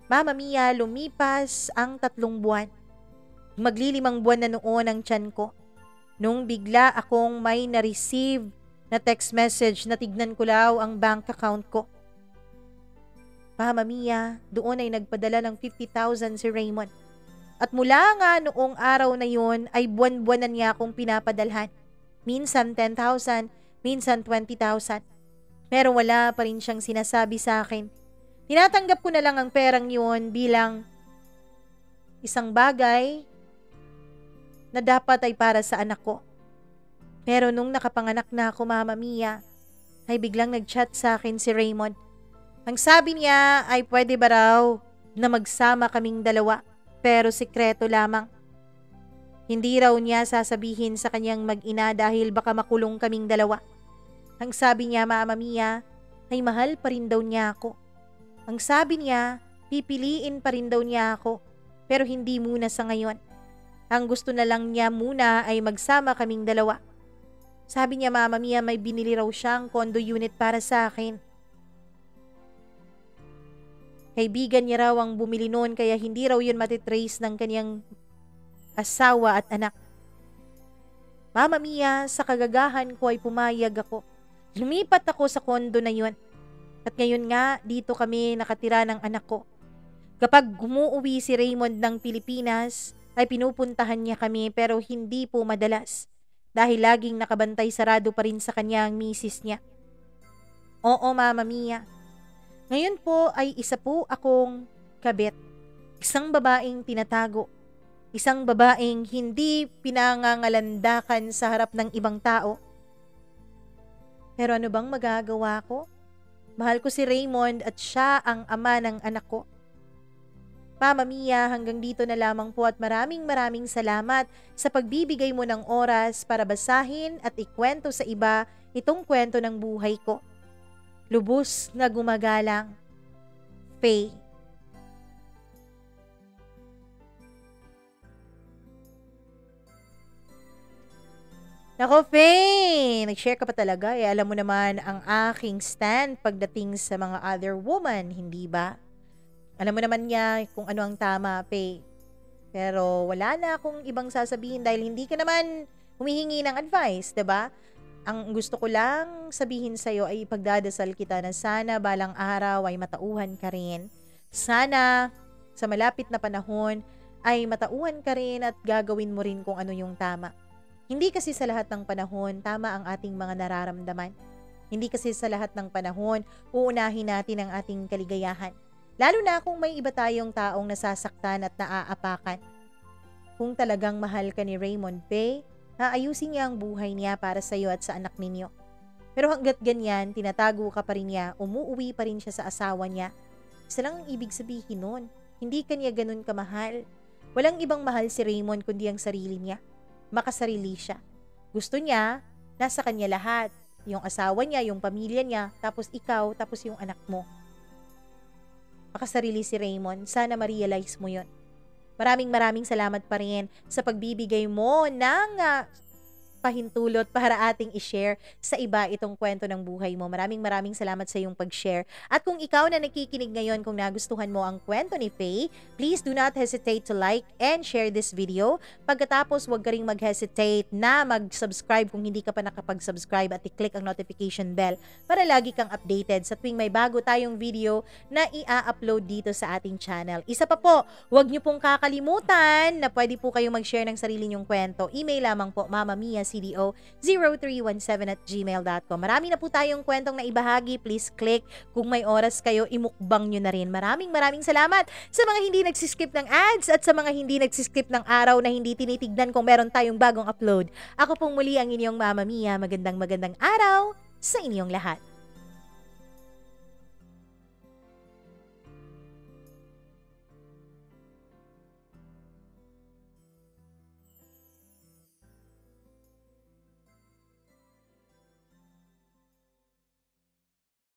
Mama Mia, lumipas ang 3 buwan. Magli5 buwan na noon ang tiyan ko. Nung bigla akong may na-receive na text message na tignan ko raw ang bank account ko. Mama Mia, doon ay nagpadala ng 50,000 si Raymond. At mula nga noong araw na yun ay buwan-buwanan niya akong pinapadalhan. Minsan 10,000, minsan 20,000. Pero wala pa rin siyang sinasabi sa akin. Tinatanggap ko na lang ang perang yun bilang isang bagay na dapat ay para sa anak ko. Pero nung nakapanganak na ako, Mama Mia, ay biglang nag-chat sa akin si Raymond. Ang sabi niya ay pwede ba raw na magsama kaming 2, pero sikreto lamang. Hindi raw niya sasabihin sa kanyang mag-ina dahil baka makulong kaming 2. Ang sabi niya, Mama Mia, ay mahal pa rin daw niya ako. Ang sabi niya, pipiliin pa rin daw niya ako, pero hindi muna sa ngayon. Ang gusto na lang niya muna ay magsama kaming 2. Sabi niya, Mama Mia, may binili raw siyang condo unit para sa akin. Kaibigan niya raw ang bumili noon kaya hindi raw yun matitrace ng kanyang asawa at anak. Mama Mia, sa kagagahan ko ay pumayag ako. Lumipat ako sa condo na yun. At ngayon nga, dito kami nakatira ng anak ko. Kapag umuwi si Raymond ng Pilipinas, ay pinupuntahan niya kami pero hindi po madalas. Dahil laging nakabantay sarado pa rin sa kanya ang misis niya. Oo, Mama Mia. Ngayon po ay isa po akong kabit. Isang babaeng tinatago. Isang babaeng hindi pinangangalandakan sa harap ng ibang tao. Pero ano bang magagawa ko? Mahal ko si Raymond at siya ang ama ng anak ko. Mama Mia, hanggang dito na lamang po at maraming salamat sa pagbibigay mo ng oras para basahin at ikwento sa iba itong kwento ng buhay ko. Lubos na gumagalang, Faye. Nako, Faye! Nag-share ka pa talaga. Alam mo naman ang aking stand pagdating sa mga other woman, hindi ba? Alam mo naman niya kung ano ang tama, Faye. Pero wala na akong ibang sasabihin dahil hindi ka naman humihingi ng advice, 'di ba? Ang gusto ko lang sabihin sa'yo ay ipagdadasal kita na sana balang araw ay matauhan ka rin. Sana sa malapit na panahon ay matauhan ka rin at gagawin mo rin kung ano yung tama. Hindi kasi sa lahat ng panahon tama ang ating mga nararamdaman. Hindi kasi sa lahat ng panahon uunahin natin ang ating kaligayahan. Lalo na kung may iba tayong taong nasasaktan at naaapakan. Kung talagang mahal ka ni Raymond, Faye, aayusin niya ang buhay niya para sa iyo at sa anak ninyo. Pero hanggat ganyan, tinatago ka pa rin niya, umuuwi pa rin siya sa asawa niya. Isa lang ang ibig sabihin nun, hindi ka niya ganun kamahal. Walang ibang mahal si Raymond kundi ang sarili niya. Makasarili siya. Gusto niya, nasa kanya lahat. Yung asawa niya, yung pamilya niya, tapos ikaw, tapos yung anak mo. Makasarili si Raymond, sana ma-realize mo yun. Maraming salamat pa rin sa pagbibigay mo ng pahintulot para ating i-share sa iba itong kwento ng buhay mo. Maraming salamat sa iyong pag-share. At kung ikaw na nakikinig ngayon, kung nagustuhan mo ang kwento ni Faye, please do not hesitate to like and share this video. Pagkatapos, huwag ka ring mag-hesitate na mag-subscribe kung hindi ka pa nakapag-subscribe at i-click ang notification bell para lagi kang updated sa tuwing may bago tayong video na i-upload dito sa ating channel. Isa pa po, huwag niyo pong kakalimutan na pwede po kayong mag-share ng sarili niyong kwento. Email lamang po, mamamiacdo0317@gmail.com. Marami na po tayong kwentong naibahagi. Please click. Kung may oras kayo, imukbang nyo na rin. Maraming salamat sa mga hindi nagsiskip ng ads at sa mga hindi nagsiskip ng araw na hindi tinitignan kung meron tayong bagong upload. Ako pong muli ang inyong Mama Mia. Magandang araw sa inyong lahat.